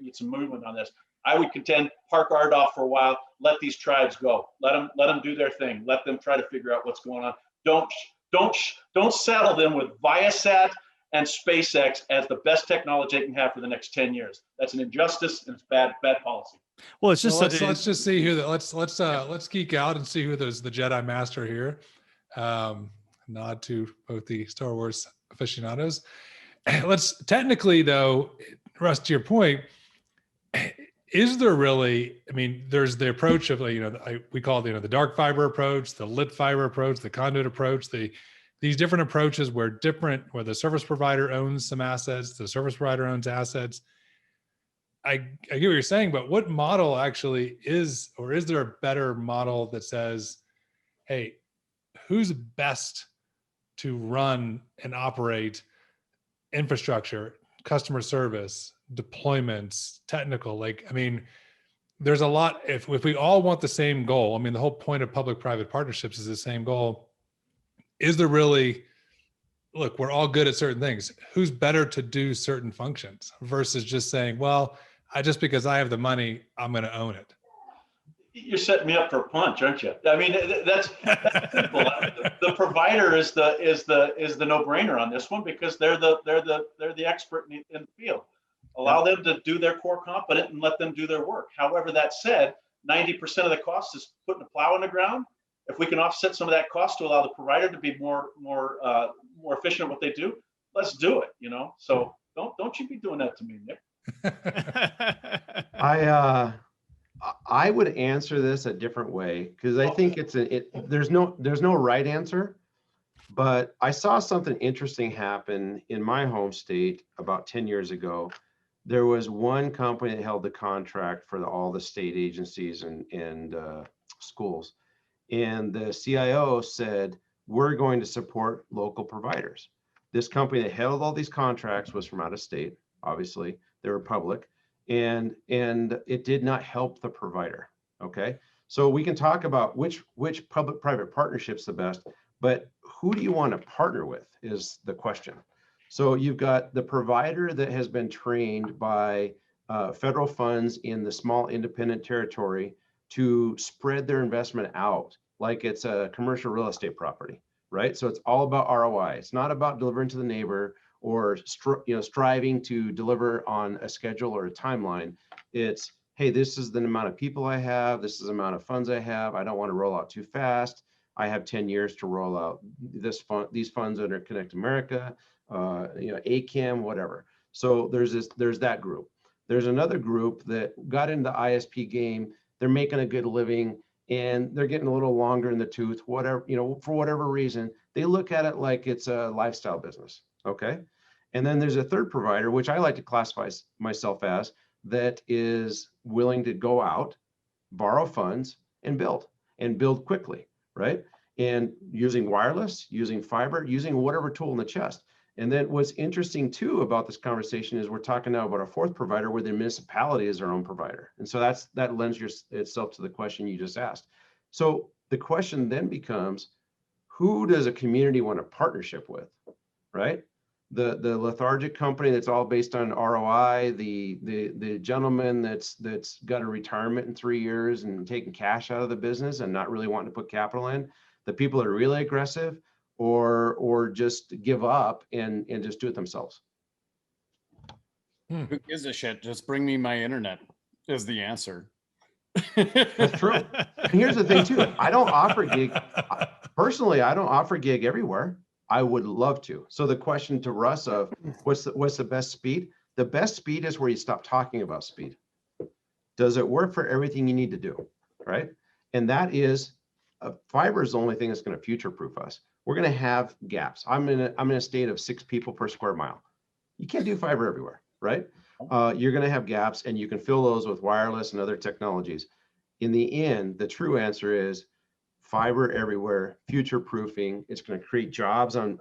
get some movement on this. I would contend park RDOF for a while. Let these tribes go. Let them do their thing. Let them try to figure out what's going on. Don't saddle them with Viasat and SpaceX as the best technology they can have for the next 10 years. That's an injustice, and it's bad policy. Well, it's just let's just see who that let's geek out and see who there's the Jedi Master here. Nod to both the Star Wars aficionados. Let's technically though, Russ, to your point, is there really? I mean, there's the approach of we call it the dark fiber approach, the lit fiber approach, the conduit approach, these different approaches where the service provider owns some assets, the service provider owns assets. I get what you're saying, but what model actually is, or is there a better model that says, hey, who's best to run and operate infrastructure, customer service, deployments, technical? There's a lot. If we all want the same goal, the whole point of public-private partnerships is the same goal. Is there really, look, we're all good at certain things. Who's better to do certain functions versus just saying, well, just because I have the money, I'm going to own it. You're setting me up for a punch, aren't you? That's simple. The provider is the no-brainer on this one because they're the expert in the field. Allow them to do their core competent and let them do their work. However, that said, 90% of the cost is putting a plow in the ground. If we can offset some of that cost to allow the provider to be more efficient at what they do, let's do it. So don't you be doing that to me, Nick. I would answer this a different way because I think there's no right answer, but I saw something interesting happen in my home state about 10 years ago. There was one company that held the contract for all the state agencies and schools, and the CIO said, we're going to support local providers. This company that held all these contracts was from out of state, obviously. They were public, and it did not help the provider. Okay, so we can talk about which public-private partnership's the best, but who do you want to partner with is the question. So you've got the provider that has been trained by federal funds in the small independent territory to spread their investment out like it's a commercial real estate property, right? So it's all about ROI. It's not about delivering to the neighbor or striving to deliver on a schedule or a timeline. It's, hey, this is the amount of people I have. This is the amount of funds I have. I don't want to roll out too fast. I have 10 years to roll out these funds under Connect America, ACAM, whatever. So there's that group. There's another group that got into the ISP game. They're making a good living and they're getting a little longer in the tooth, whatever, for whatever reason. They look at it like it's a lifestyle business. Okay. And then there's a third provider, which I like to classify myself as, that is willing to go out, borrow funds, and build quickly, right? And using wireless, using fiber, using whatever tool in the chest. And then what's interesting too about this conversation is we're talking now about a fourth provider where the municipality is their own provider. And so that lends itself to the question you just asked. So the question then becomes, who does a community want a partnership with, right? The lethargic company that's all based on ROI, the gentleman that's got a retirement in 3 years and taking cash out of the business and not really wanting to put capital in, the people that are really aggressive, or just give up and just do it themselves. Who gives a shit? Just bring me my internet is the answer. That's true. And here's the thing too. I don't offer gig. Personally, I don't offer gig everywhere. I would love to. So the question to Russ of what's the best speed? The best speed is where you stop talking about speed. Does it work for everything you need to do, right? And that is, fiber is the only thing that's going to future-proof us. We're going to have gaps. I'm in a state of 6 people per square mile. You can't do fiber everywhere. right? You're going to have gaps, and you can fill those with wireless and other technologies. In the end, the true answer is fiber everywhere, future proofing. It's going to create jobs in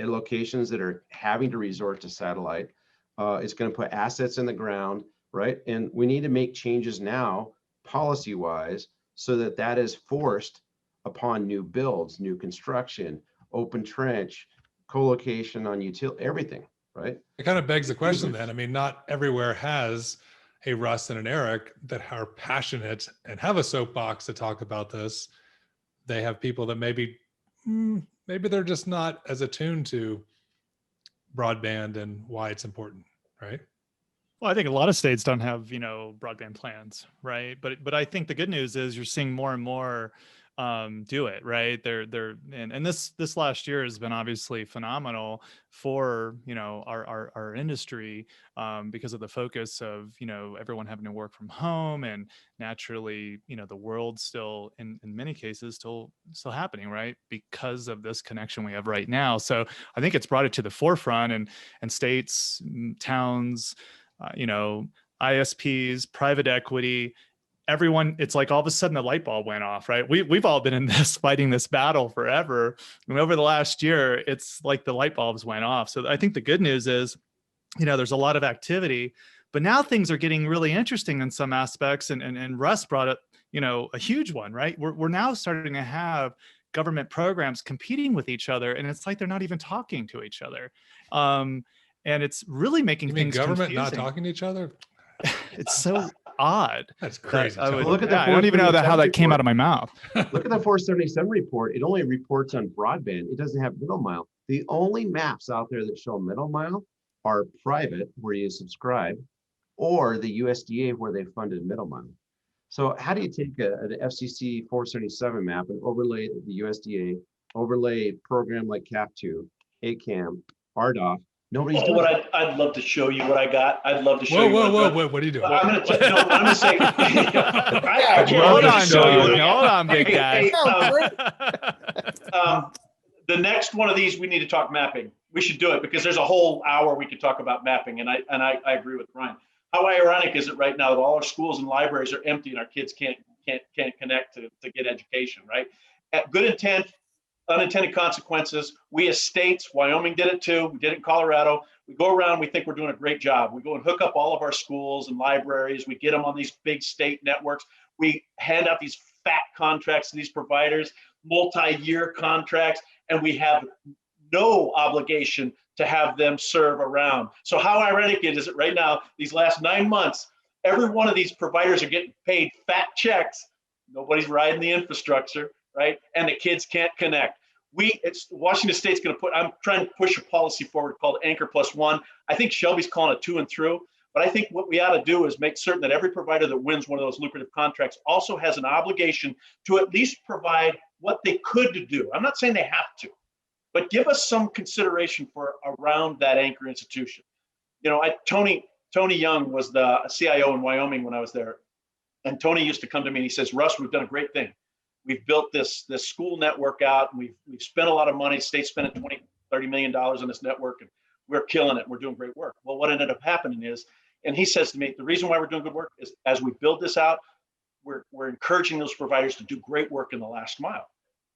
locations that are having to resort to satellite. It's going to put assets in the ground, right? And we need to make changes now, policy wise, so that that is forced upon new builds, new construction, open trench, co-location on utility, everything, right? It kind of begs the question then. I mean, not everywhere has a Russ and an Eric that are passionate and have a soapbox to talk about this. They have people that maybe they're just not as attuned to broadband and why it's important, right? Well, I think a lot of states don't have, broadband plans, right? But I think the good news is you're seeing more and more do it, right? And this last year has been obviously phenomenal for our industry because of the focus of everyone having to work from home, and naturally the world still in many cases still happening, right, because of this connection we have right now. So I think it's brought it to the forefront, and states, towns, ISPs, private equity, everyone, it's like all of a sudden the light bulb went off, right? We've all been in this, fighting this battle forever. And over the last year, it's like the light bulbs went off. So I think the good news is, there's a lot of activity, but now things are getting really interesting in some aspects. And Russ brought up, a huge one, right? We're now starting to have government programs competing with each other, and it's like they're not even talking to each other. And it's really making things government confusing. not talking to each other. It's so odd. That's crazy. I Look at the I don't even know how that came out of my mouth. Look at the 477 report. It only reports on broadband. It doesn't have middle mile. The only maps out there that show middle mile are private, where you subscribe, or the USDA, where they funded middle mile. So how do you take an FCC 477 map and overlay the USDA, overlay a program like CAF2, ACAM, RDOF? Nobody's doing it. I'd love to show you what I got. I'd love to show you. Whoa! What are you doing? I'm gonna say. Hold on, big guy. The next one of these, we need to talk mapping. We should do it because there's a whole hour we could talk about mapping, and I agree with Brian. How ironic is it right now that all our schools and libraries are empty and our kids can't connect to get education, right? At good intent, unintended consequences. We as states, Wyoming did it too. We did it in Colorado. We go around, we think we're doing a great job. We go and hook up all of our schools and libraries. We get them on these big state networks. We hand out these fat contracts to these providers, multi-year contracts, and we have no obligation to have them serve around. So how ironic is it right now, these last 9 months, every one of these providers are getting paid fat checks. Nobody's riding the infrastructure, right? And the kids can't connect. Washington State's going to I'm trying to push a policy forward called Anchor +1. I think Shelby's calling it 2 and through, but I think what we ought to do is make certain that every provider that wins one of those lucrative contracts also has an obligation to at least provide what they could do. I'm not saying they have to, but give us some consideration for around that anchor institution. Tony Young was the CIO in Wyoming when I was there. And Tony used to come to me and he says, Russ, we've done a great thing. We've built this school network out, and we've spent a lot of money. State's spending $20-30 million on this network, and we're killing it. We're doing great work. Well, what ended up happening is, and he says to me, the reason why we're doing good work is as we build this out, we're encouraging those providers to do great work in the last mile.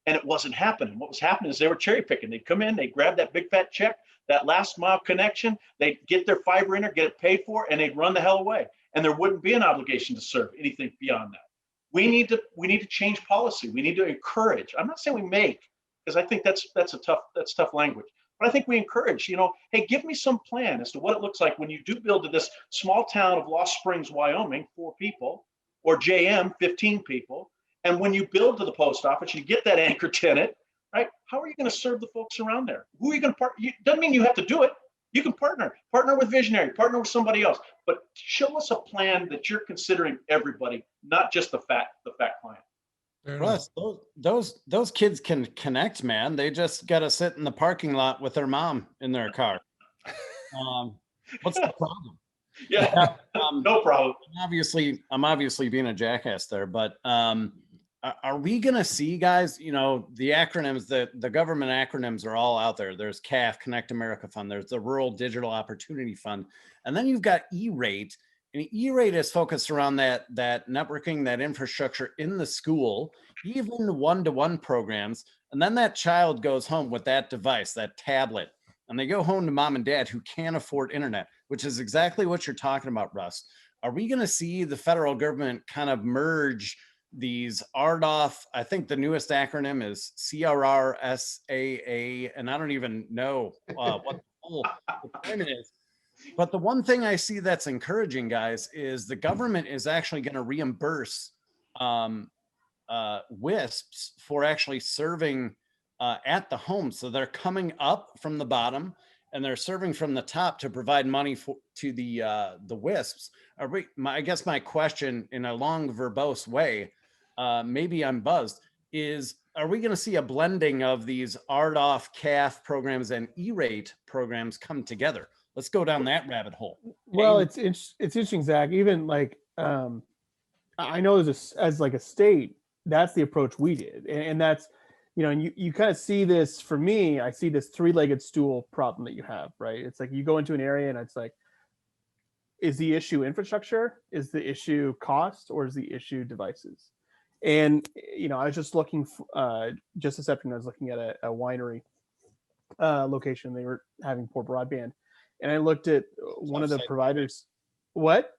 And it wasn't happening. What was happening is they were cherry picking. They'd come in, they'd grab that big fat check, that last mile connection, they'd get their fiber in there, get it paid for, and they'd run the hell away. And there wouldn't be an obligation to serve anything beyond that. We need to change policy. We need to encourage. I'm not saying we make, because I think that's tough language. But I think we encourage, hey, give me some plan as to what it looks like when you do build to this small town of Lost Springs, Wyoming, 4 people, or JM, 15 people. And when you build to the post office, you get that anchor tenant, right? How are you going to serve the folks around there? Who are you going to partner? Doesn't mean you have to do it. You can partner with Visionary, partner with somebody else, but show us a plan that you're considering everybody, not just the fat client. Russ, those kids can connect, man. They just got to sit in the parking lot with their mom in their car. What's the problem? Yeah, no problem. I'm obviously being a jackass there, but Are we going to see, guys, the acronyms, the government acronyms are all out there. There's CAF, Connect America Fund. There's the Rural Digital Opportunity Fund. And then you've got E-rate. And E-rate is focused around that networking, that infrastructure in the school, even one-to-one programs. And then that child goes home with that device, that tablet, and they go home to mom and dad who can't afford internet, which is exactly what you're talking about, Russ. Are we going to see the federal government kind of merge these RDOF? I think the newest acronym is CRRSAA, and I don't even know what the whole deployment is. But the one thing I see that's encouraging, guys, is the government is actually going to reimburse WISPs for actually serving at the home. So they're coming up from the bottom and they're serving from the top to provide money to the WISPs. I guess my question, in a long verbose way, maybe I'm buzzed, is are we going to see a blending of these RDOF, CAF programs and E-rate programs come together? Let's go down that rabbit hole. Well, it's interesting, Zach. Even like I know as like a state, that's the approach we did, and that's, and you kind of see this. For me, I see this three-legged stool problem that you have, right? It's like you go into an area and it's like, is the issue infrastructure? Is the issue cost? Or is the issue devices? And I was just looking just this afternoon. I was looking at a winery location. They were having poor broadband, and I looked at one of the providers. What?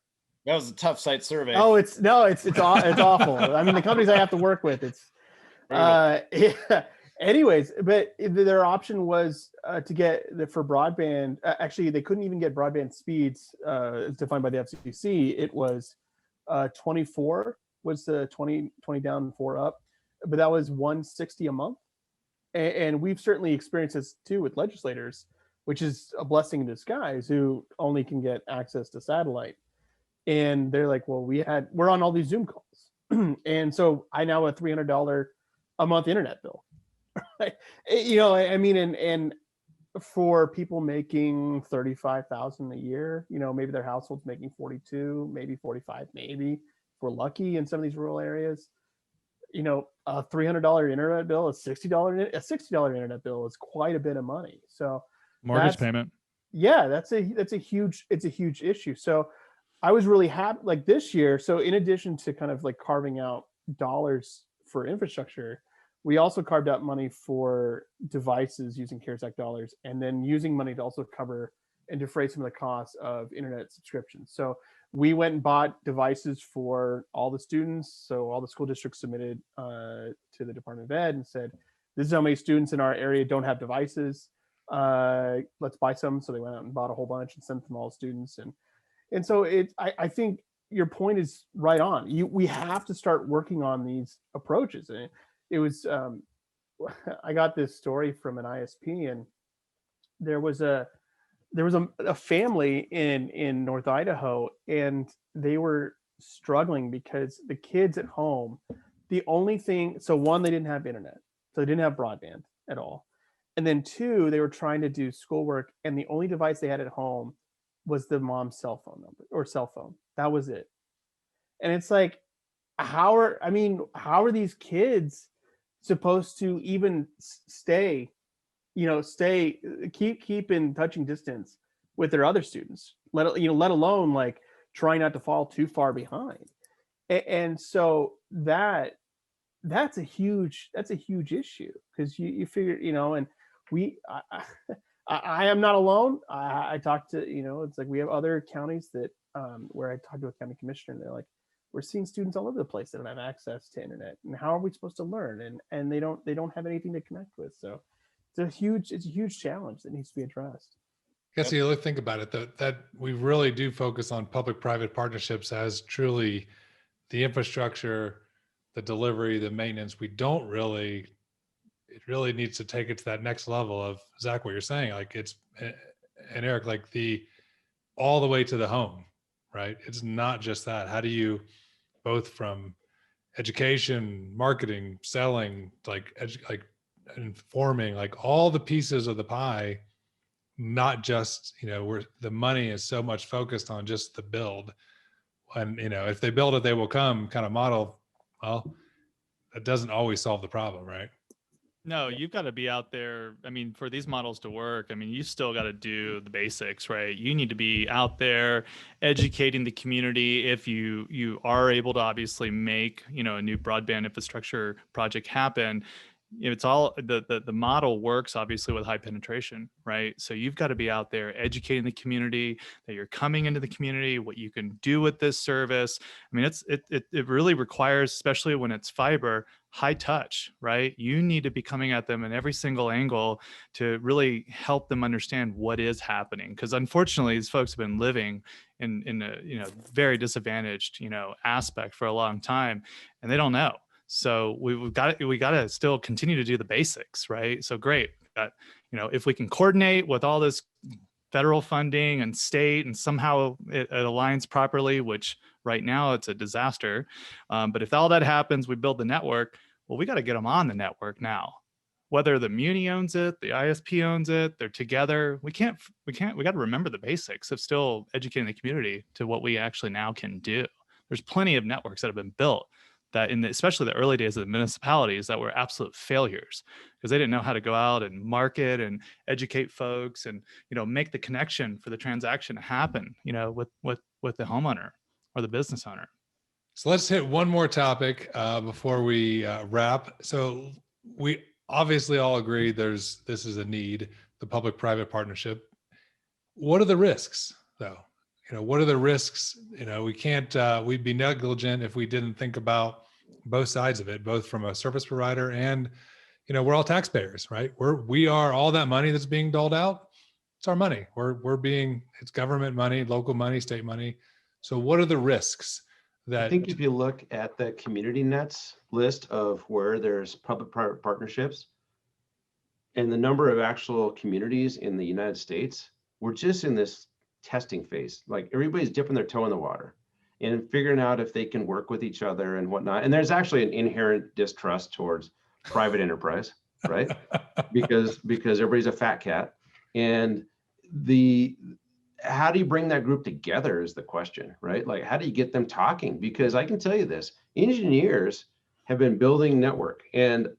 That was a tough site survey. Oh, it's awful. I mean, the companies I have to work with, it's yeah. Anyways, but their option was to get for broadband. Actually, they couldn't even get broadband speeds as defined by the FCC. It was 24 was the 20 down, 4 up, but that was $160 a month. And we've certainly experienced this too with legislators, which is a blessing in disguise, who only can get access to satellite. And they're like, well, we're on all these Zoom calls. And so I now have a $300 a month internet bill. I mean, and for people making 35,000 a year, maybe their household's making 42, maybe 45, maybe if we're lucky in some of these rural areas, a $300 internet bill, a $60 internet bill is quite a bit of money. So mortgage payment. Yeah, it's a huge issue. So I was really happy like this year. So in addition to kind of like carving out dollars for infrastructure, we also carved out money for devices using CARES Act dollars, and then using money to also cover and defray some of the costs of internet subscriptions. So we went and bought devices for all the students. So all the school districts submitted to the Department of Ed and said, this is how many students in our area don't have devices. Let's buy some. So they went out and bought a whole bunch and sent them to all the students. And so I think your point is right on. We have to start working on these approaches. And it was, I got this story from an ISP, and there was a family in North Idaho, and they were struggling because the kids at home, the only thing, so one, they didn't have internet, so they didn't have broadband at all. And then two, they were trying to do schoolwork, and the only device they had at home was the mom's cell phone. That was it. And it's like, how are these kids supposed to even keep in touching distance with their other students, let alone like trying not to fall too far behind? And so that's a huge issue, because you figure, and I am not alone. I talked to, it's like we have other counties that where I talked to a county commissioner, and they're like, we're seeing students all over the place that don't have access to internet, and how are we supposed to learn? And they don't have anything to connect with. So it's a huge challenge that needs to be addressed. I guess you think about it, that we really do focus on public-private partnerships as truly the infrastructure, the delivery, the maintenance. We don't really, it really needs to take it to that next level of, Zach, what you're saying, like it's, and Eric, like all the way to the home, right? It's not just that. How do you, both from education, marketing, selling, like informing, like all the pieces of the pie, not just, where the money is so much focused on just the build. And, if they build it, they will come kind of model. Well, that doesn't always solve the problem, right? No, you've got to be out there. I mean, for these models to work, I mean, you still got to do the basics, right? You need to be out there educating the community. If you are able to obviously make, a new broadband infrastructure project happen, it's all the model works obviously with high penetration, right? So you've got to be out there educating the community that you're coming into the community, what you can do with this service. I mean, it really requires, especially when it's fiber, high touch, right? You need to be coming at them in every single angle to really help them understand what is happening. Because unfortunately, these folks have been living in a very disadvantaged aspect for a long time, and they don't know. So we got to still continue to do the basics, right? So great that if we can coordinate with all this federal funding and state, and somehow it aligns properly, which right now it's a disaster. But if all that happens, we build the network. Well, we got to get them on the network now. Whether the Muni owns it, the ISP owns it, they're together. We got to remember the basics of still educating the community to what we actually now can do. There's plenty of networks that have been built that especially the early days of the municipalities that were absolute failures because they didn't know how to go out and market and educate folks and, make the connection for the transaction to happen, with the homeowner or the business owner. So let's hit one more topic before we wrap. So we obviously all agree this is a need, the public-private partnership. What are the risks though? What are the risks? We can't, we'd be negligent if we didn't think about both sides of it, both from a service provider and, we're all taxpayers, right? We are all that money that's being doled out. It's our money. It's government money, local money, state money. So what are the risks that? I think if you look at the community nets list of where there's public-private partnerships and the number of actual communities in the United States, we're just in this testing phase. Like everybody's dipping their toe in the water and figuring out if they can work with each other and whatnot. And there's actually an inherent distrust towards private enterprise, right? because everybody's a fat cat. And how do you bring that group together is the question, right? Like, how do you get them talking? Because I can tell you this, engineers have been building network. And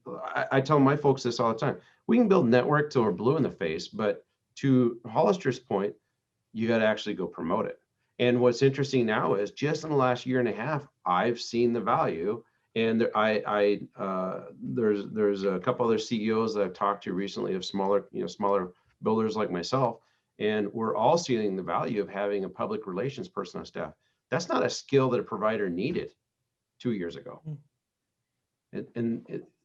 I tell my folks this all the time. We can build network till we're blue in the face, but to Hollister's point, you got to actually go promote it. And what's interesting now is just in the last year and a half, I've seen the value. And there's a couple other CEOs that I've talked to recently of smaller builders like myself. And we're all seeing the value of having a public relations person on staff. That's not a skill that a provider needed 2 years ago.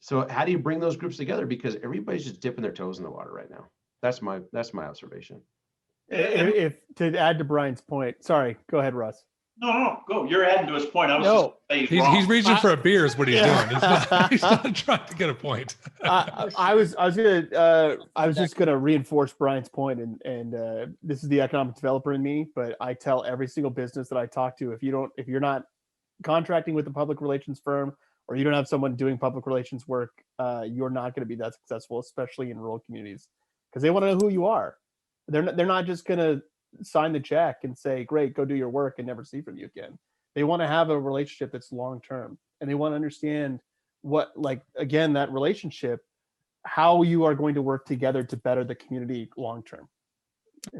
So how do you bring those groups together? Because everybody's just dipping their toes in the water right now. That's my observation. If to add to Brian's point, sorry, go ahead, Russ. No, go. You're adding to his point. I was just saying he's reaching for a beer is what he's doing. He's not trying to get a point. I was just gonna reinforce Brian's point, and this is the economic developer in me, but I tell every single business that I talk to, if you're not contracting with a public relations firm or you don't have someone doing public relations work, you're not going to be that successful, especially in rural communities, because they want to know who you are. They're not just going to sign the check and say, great, go do your work and never see from you again. They want to have a relationship that's long-term, and they want to understand that relationship, how you are going to work together to better the community long-term.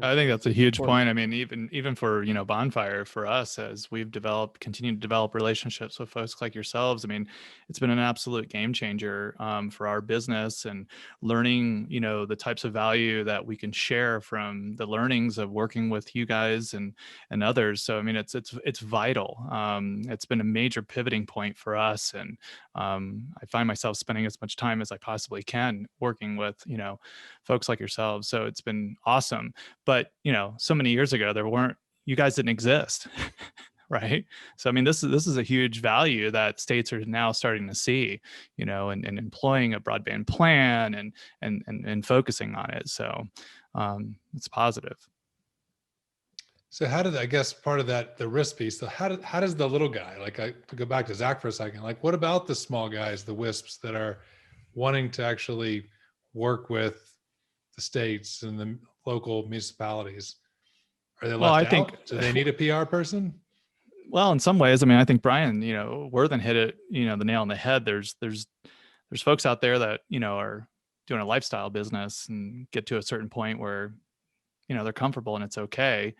I think that's a huge point. I mean, even for, Bonfire, for us, as we've continued to develop relationships with folks like yourselves, I mean, it's been an absolute game changer for our business and learning, the types of value that we can share from the learnings of working with you guys and others. So, I mean, it's vital. It's been a major pivoting point for us. And I find myself spending as much time as I possibly can working with, folks like yourselves. So it's been awesome. But, so many years ago, you guys didn't exist, right? So, I mean, this is a huge value that states are now starting to see, and employing a broadband plan and focusing on it. So it's positive. So I guess part of that, the risk piece, so how does the little guy, to go back to Zach for a second, what about the small guys, the WISPs that are wanting to actually work with the states and the local municipalities? Are they left out? Do they need a PR person? Well, in some ways, I mean, I think Brian, Worthen hit it, the nail on the head. There's folks out there that, are doing a lifestyle business and get to a certain point where, they're comfortable and it's okay.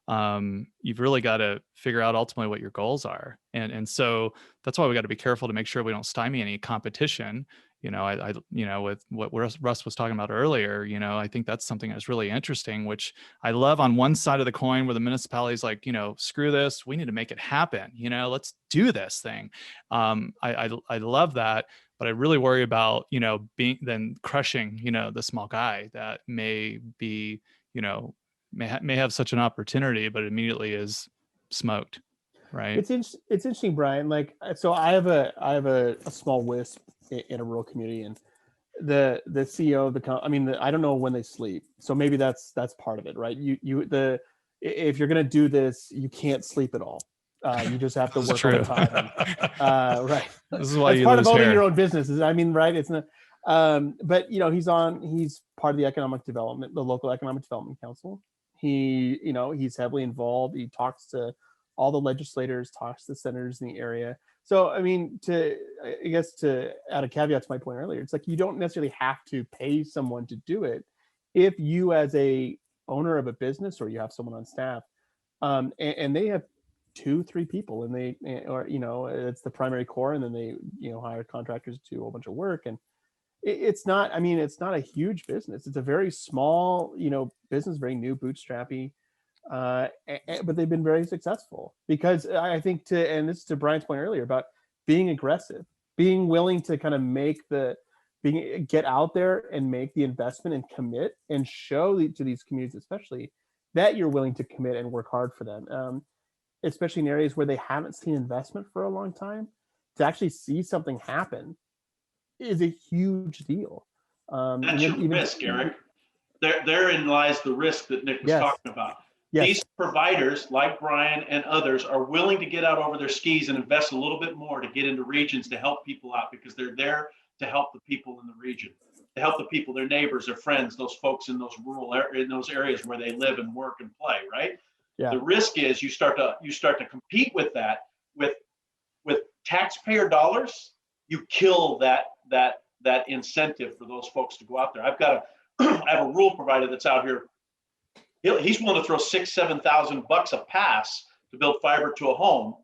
You've really got to figure out ultimately what your goals are. And so that's why we got to be careful to make sure we don't stymie any competition. With what Russ was talking about earlier, I think that's something that's really interesting, which I love on one side of the coin where the municipality's like, screw this, we need to make it happen. Let's do this thing. I love that, but I really worry about, then crushing, the small guy that may be, may have such an opportunity, but immediately is smoked. Right. It's interesting, Brian. Like, so I have a small WISP in a rural community, and the CEO of I don't know when they sleep, so maybe that's part of it, right? If you're gonna do this, you can't sleep at all. You just have to work all the time. Right. This is why that's you part of lose owning hair. your own business. Right? It's not. But he's part of the local economic development council. He's heavily involved. He talks to all the legislators, talks to the senators in the area. So, I mean, to add a caveat to my point earlier, it's like you don't necessarily have to pay someone to do it. If you, as a owner of a business, or you have someone on staff, and they have 2-3 people, and it's the primary core, and then they hire contractors to do a whole bunch of work, and it's not a huge business. It's a very small business, very new, bootstrappy. But they've been very successful because I think and this is to Brian's point earlier about being aggressive, being willing to kind of get out there and make the investment and commit and show to these communities, especially, that you're willing to commit and work hard for them, especially in areas where they haven't seen investment for a long time. To actually see something happen is a huge deal. That's your risk, Eric. Therein lies the risk that Nick was talking about. Yes. These providers, like Brian and others, are willing to get out over their skis and invest a little bit more to get into regions to help people out, because they're there to help the people in the region, to help the people, their neighbors, their friends, those folks in those in those areas where they live and work and play. Right. Yeah. The risk is you start to compete with that with taxpayer dollars. You kill that incentive for those folks to go out there. I have a rural provider that's out here. He's willing to throw $6,000-7,000 a pass to build fiber to a home.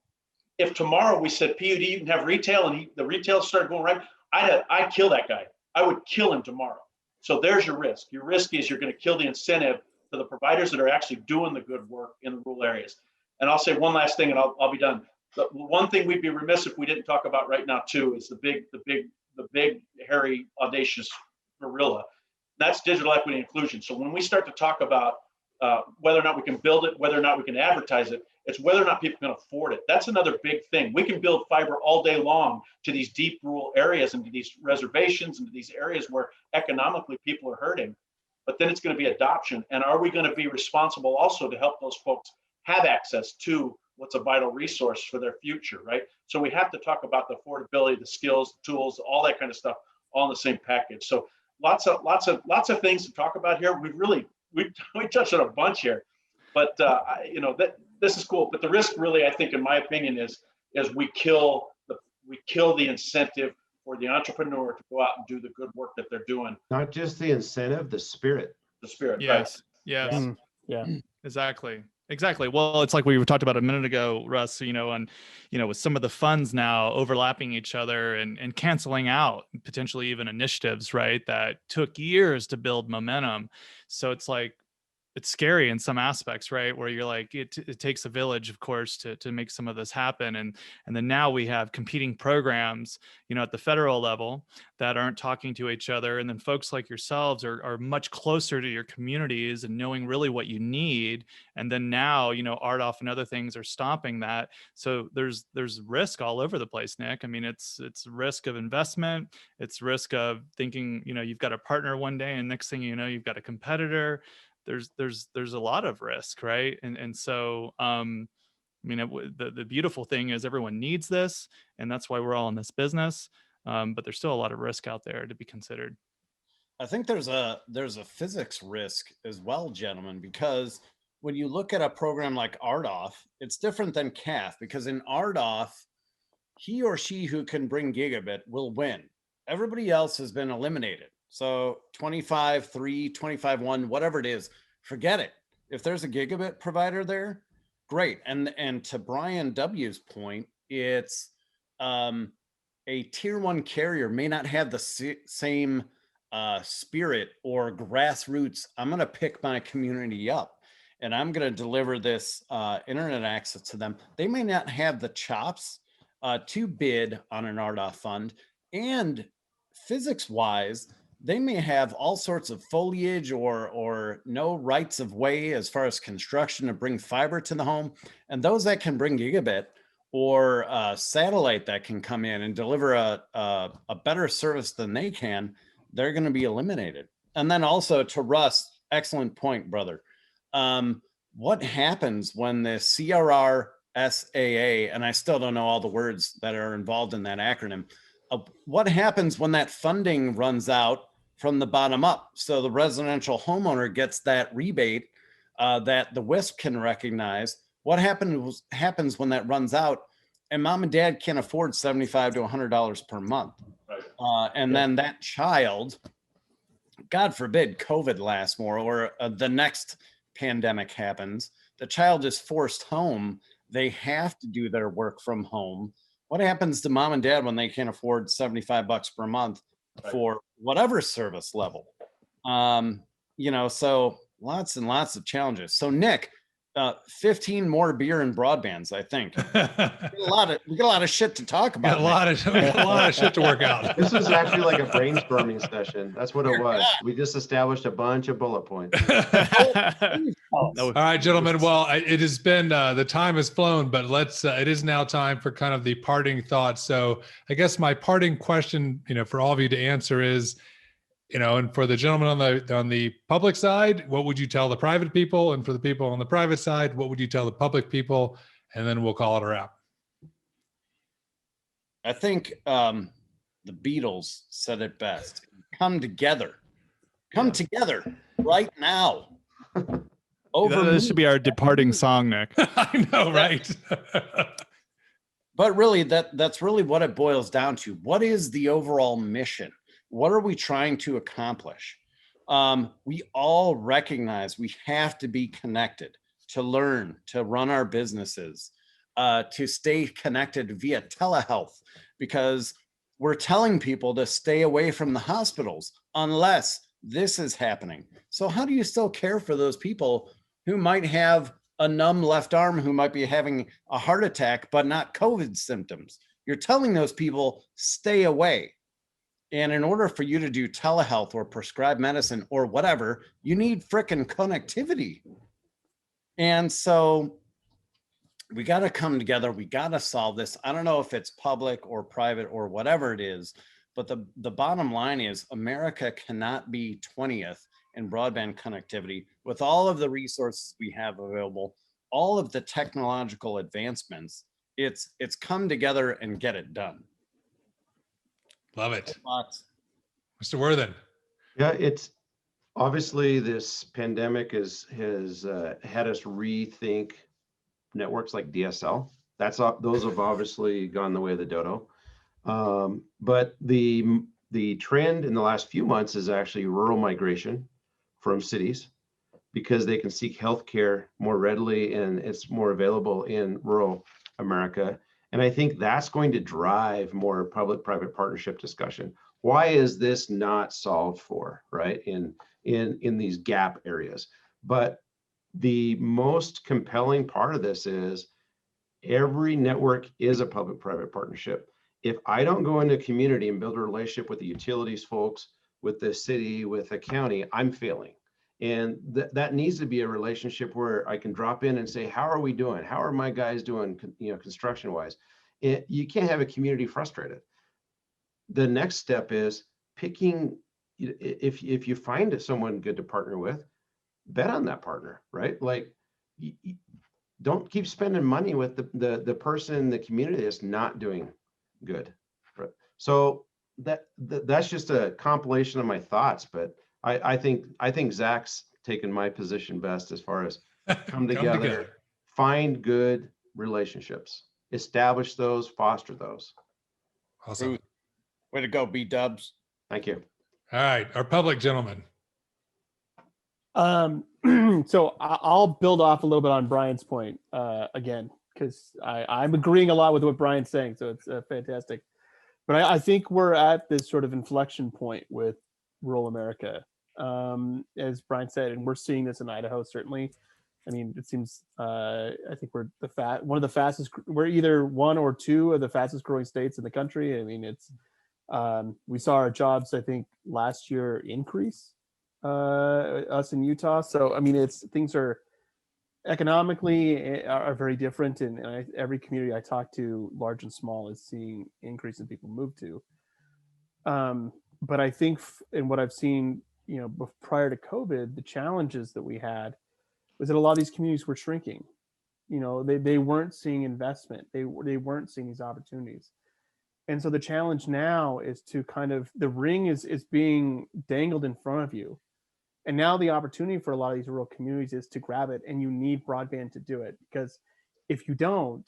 If tomorrow we said, PUD, you can have retail, and the retail started going right, I'd kill that guy. I would kill him tomorrow. So there's your risk. Your risk is you're going to kill the incentive for the providers that are actually doing the good work in the rural areas. And I'll say one last thing, and I'll be done. The one thing we'd be remiss if we didn't talk about right now too is the big, hairy, audacious gorilla. That's digital equity and inclusion. So when we start to talk about whether or not we can build it, whether or not we can advertise it, it's whether or not people can afford it. That's another big thing. We can build fiber all day long to these deep rural areas and to these reservations and to these areas where economically people are hurting, but then it's going to be adoption. And are we going to be responsible also to help those folks have access to what's a vital resource for their future, right? So we have to talk about the affordability, the skills, the tools, all that kind of stuff, all in the same package. So lots of things to talk about here. We touched on a bunch here, but this is cool. But the risk, really, I think, in my opinion, is we kill the incentive for the entrepreneur to go out and do the good work that they're doing. Not just the incentive, the spirit. The spirit. Yes. Right? Yes. Yeah. Exactly. Well, it's like we talked about a minute ago, Russ, with some of the funds now overlapping each other and canceling out potentially even initiatives, right, that took years to build momentum. So it's like, it's scary in some aspects, right? Where you're like, it takes a village, of course, to make some of this happen. And then now we have competing programs, at the federal level that aren't talking to each other. And then folks like yourselves are much closer to your communities and knowing really what you need. And then now, RDOF and other things are stopping that. So there's risk all over the place, Nick. I mean, it's risk of investment. It's risk of thinking, you've got a partner one day and next thing you know, you've got a competitor. There's a lot of risk, right? And so the beautiful thing is everyone needs this, and that's why we're all in this business. But there's still a lot of risk out there to be considered. I think there's a physics risk as well, gentlemen, because when you look at a program like RDOF, it's different than CAF, because in RDOF, he or she who can bring gigabit will win. Everybody else has been eliminated. So 25.3, 25.1, whatever it is, forget it. If there's a gigabit provider there, great. And to Brian W.'s point, it's a tier 1 carrier may not have the same spirit or grassroots. I'm going to pick my community up and I'm going to deliver this internet access to them. They may not have the chops to bid on an RDOF fund, and physics wise, they may have all sorts of foliage or no rights of way as far as construction to bring fiber to the home. And those that can bring gigabit or satellite that can come in and deliver a better service than they can, they're going to be eliminated. And then also to Russ, excellent point, brother. What happens when the CRRSAA, and I still don't know all the words that are involved in that acronym, what happens when that funding runs out from the bottom up? So the residential homeowner gets that rebate that the WISP can recognize. What happens when that runs out and mom and dad can't afford $75 to $100 per month? And then that child, God forbid COVID lasts more, or the next pandemic happens, the child is forced home. They have to do their work from home. What happens to mom and dad when they can't afford $75 per month for whatever service level? So lots and lots of challenges. So Nick, 15 more beer and broadbands, I think. We got a lot of shit to talk about. We got a lot of shit to work out. This was actually like a brainstorming session. That's what it was. We just established a bunch of bullet points. All right, gentlemen. Well, it has been, the time has flown, but it is now time for kind of the parting thoughts. So I guess my parting question, for all of you to answer is, and for the gentleman on the public side, what would you tell the private people? And for the people on the private side, what would you tell the public people? And then we'll call it a wrap. I think the Beatles said it best. Come together. Come together right now. This should be our departing song, Nick. I know, right? But really, that's really what it boils down to. What is the overall mission? What are we trying to accomplish? We all recognize we have to be connected to learn, to run our businesses, to stay connected via telehealth, because we're telling people to stay away from the hospitals unless this is happening. So how do you still care for those people who might have a numb left arm, who might be having a heart attack, but not COVID symptoms? You're telling those people, stay away. And in order for you to do telehealth or prescribe medicine or whatever, you need frickin' connectivity. And so we got to come together. We got to solve this. I don't know if it's public or private or whatever it is, but the bottom line is America cannot be 20th in broadband connectivity with all of the resources we have available, all of the technological advancements. It's come together and get it done. Love it. Mr. Worthen. Yeah, it's obviously this pandemic has had us rethink networks like DSL. Those have obviously gone the way of the dodo. But the trend in the last few months is actually rural migration from cities, because they can seek healthcare more readily and it's more available in rural America. And I think that's going to drive more public-private partnership discussion. Why is this not solved for, right, in these gap areas? But the most compelling part of this is every network is a public-private partnership. If I don't go into a community and build a relationship with the utilities folks, with the city, with the county, I'm failing. And that needs to be a relationship where I can drop in and say, how are we doing? How are my guys doing, construction wise? You can't have a community frustrated. The next step is picking, if you find someone good to partner with, bet on that partner, right? Like, don't keep spending money with the person in the community that's not doing good. Right? So that's just a compilation of my thoughts, but I think Zach's taken my position best as far as come together, find good relationships, establish those, foster those. Awesome. Ruth, way to go, B-dubs. Thank you. All right, our public gentleman. So I'll build off a little bit on Brian's point again, because I'm agreeing a lot with what Brian's saying. So it's fantastic. But I think we're at this sort of inflection point with rural America, as Brian said, and we're seeing this in Idaho, certainly. I mean, it seems, I think we're one of the fastest, we're either one or two of the fastest growing states in the country. I mean, it's, we saw our jobs, I think, last year increase, us in Utah. So, I mean, things are economically are very different. And every community I talk to, large and small, is seeing increase in people move to. But I think in what I've seen, prior to COVID, the challenges that we had was that a lot of these communities were shrinking. They weren't seeing investment. They weren't seeing these opportunities. And so the challenge now is to the ring is being dangled in front of you. And now the opportunity for a lot of these rural communities is to grab it, and you need broadband to do it, because if you don't,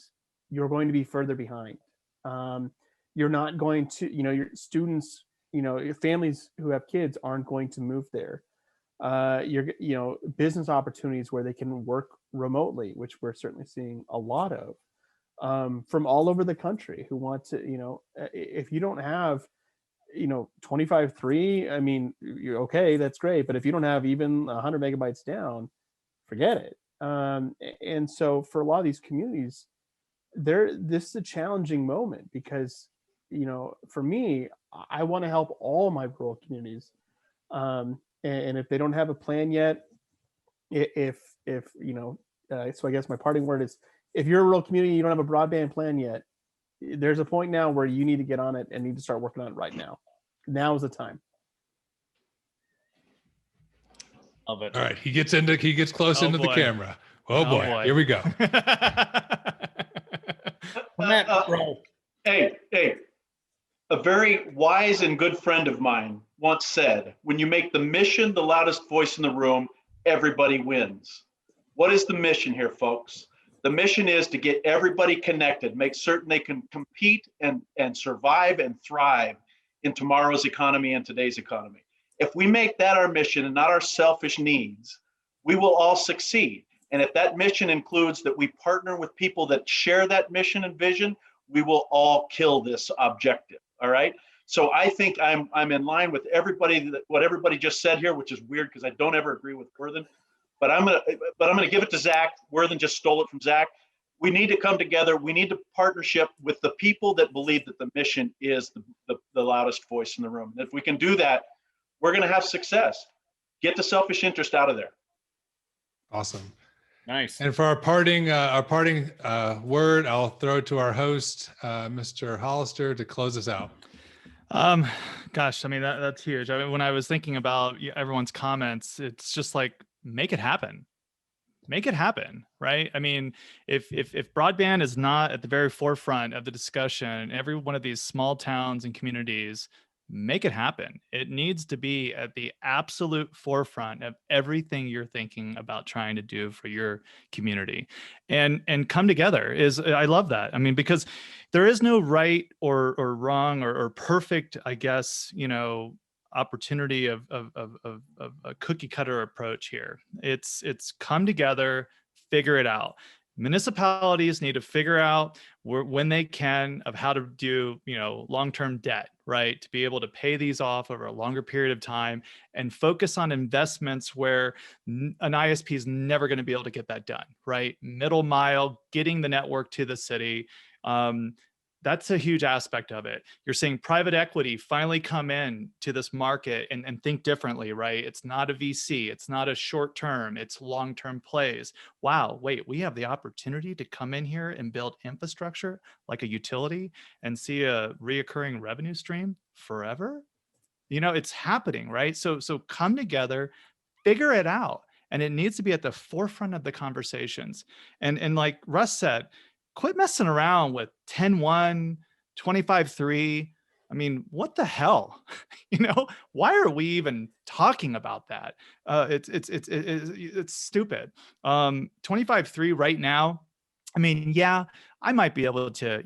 you're going to be further behind. You're not going to, your students, your families who have kids aren't going to move there. Business opportunities where they can work remotely, which we're certainly seeing a lot of, from all over the country, who want to, if you don't have 25.3, I mean, you're okay, that's great, but if you don't have even 100 megabytes down, forget it. And so for a lot of these communities, this is a challenging moment, because for me, I want to help all my rural communities, and if they don't have a plan yet, so I guess my parting word is, if you're a rural community, you don't have a broadband plan yet, there's a point now where you need to get on it and need to start working on it right now. Now is the time. Love it. All right, he gets close into the camera. Oh boy, here we go. Hey, a very wise and good friend of mine once said, when you make the mission the loudest voice in the room, everybody wins. What is the mission here, folks? The mission is to get everybody connected, make certain they can compete and survive and thrive in tomorrow's economy and today's economy. If we make that our mission and not our selfish needs, we will all succeed. And if that mission includes that we partner with people that share that mission and vision, we will all kill this objective. All right. So I think I'm in line with what everybody just said here, which is weird because I don't ever agree with Worthen. But I'm gonna give it to Zach. Worthen just stole it from Zach. We need to come together. We need to partnership with the people that believe that the mission is the loudest voice in the room. And if we can do that, we're going to have success. Get the selfish interest out of there. Awesome. Nice. And for our parting word, I'll throw it to our host, Mr. Hollister, to close us out. Gosh, I mean, that's huge. I mean, when I was thinking about everyone's comments, it's just like, make it happen. Make it happen, right? I mean, if broadband is not at the very forefront of the discussion, every one of these small towns and communities, make it happen. It needs to be at the absolute forefront of everything you're thinking about trying to do for your community, and come together. I love that. I mean, because there is no right or wrong or perfect, I guess, opportunity of a cookie cutter approach here. It's come together, figure it out. Municipalities need to figure out when they can of how to do, long-term debt, right? To be able to pay these off over a longer period of time and focus on investments where an ISP is never going to be able to get that done, right? Middle mile, getting the network to the city. That's a huge aspect of it. You're seeing private equity finally come in to this market and think differently, right? It's not a VC, it's not a short term, it's long-term plays. Wow, wait, we have the opportunity to come in here and build infrastructure like a utility and see a reoccurring revenue stream forever? It's happening, right? So come together, figure it out. And it needs to be at the forefront of the conversations. And like Russ said, quit messing around with 10-1, 25-3. I mean, what the hell? Why are we even talking about that? It's stupid. 25.3 right now. I mean, yeah, I might be able to,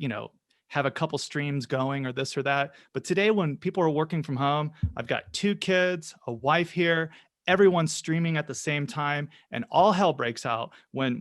have a couple streams going or this or that. But today, when people are working from home, I've got 2 kids, a wife here, everyone's streaming at the same time, and all hell breaks out when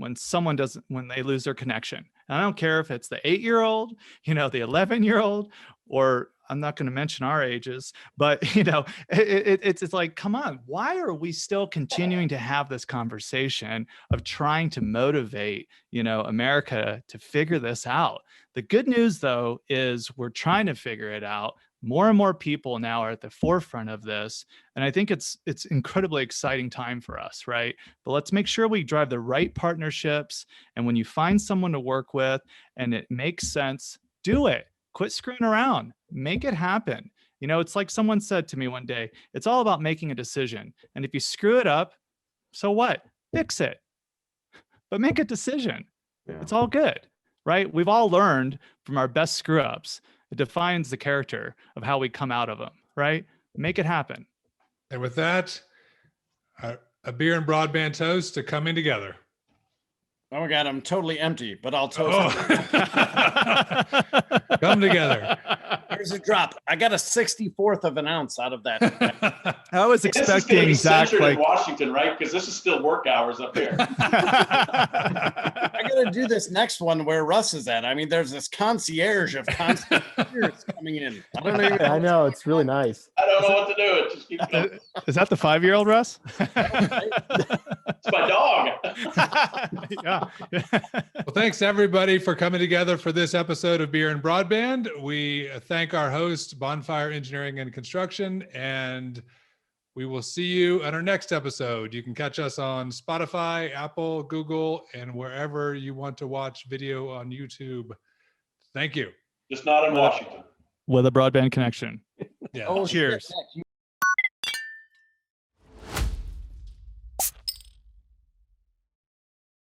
they lose their connection. And I don't care if it's the 8-year-old, the 11-year-old, or I'm not going to mention our ages, but it's like, come on, why are we still continuing to have this conversation of trying to motivate, America to figure this out? The good news, though, is we're trying to figure it out. More and more people now are at the forefront of this, and I think it's incredibly exciting time for us, right? But let's make sure we drive the right partnerships, and when you find someone to work with and it makes sense, do it. Quit screwing around. Make it happen. It's like someone said to me one day, it's all about making a decision. And if you screw it up, so what? Fix it. But make a decision. Yeah. It's all good, right? We've all learned from our best screw ups. It defines the character of how we come out of them, right? Make it happen. And with that, a beer and broadband toast to coming together. Oh my God, I'm totally empty, but I'll toast. Come together. There's a drop. I got a 64th of an ounce out of that. I was This is going to expecting be Zach censored in Washington, right? Because this is still work hours up here. I got to do this next one where Russ is at. I mean, there's this concierge of concierge coming in. I don't know. I know, it's really nice. I don't know what to do. Just keep going. Is that the 5-year-old Russ? It's my dog. Yeah. Well, thanks everybody for coming together for this episode of Beer and Broadband. We thank our host, Bonfire Engineering and Construction, and we will see you at our next episode. You can catch us on Spotify, Apple, Google, and wherever you want to watch video on YouTube. Thank you. Just not in Washington. With a broadband connection. Yeah. Oh, Cheers. shit, Zach,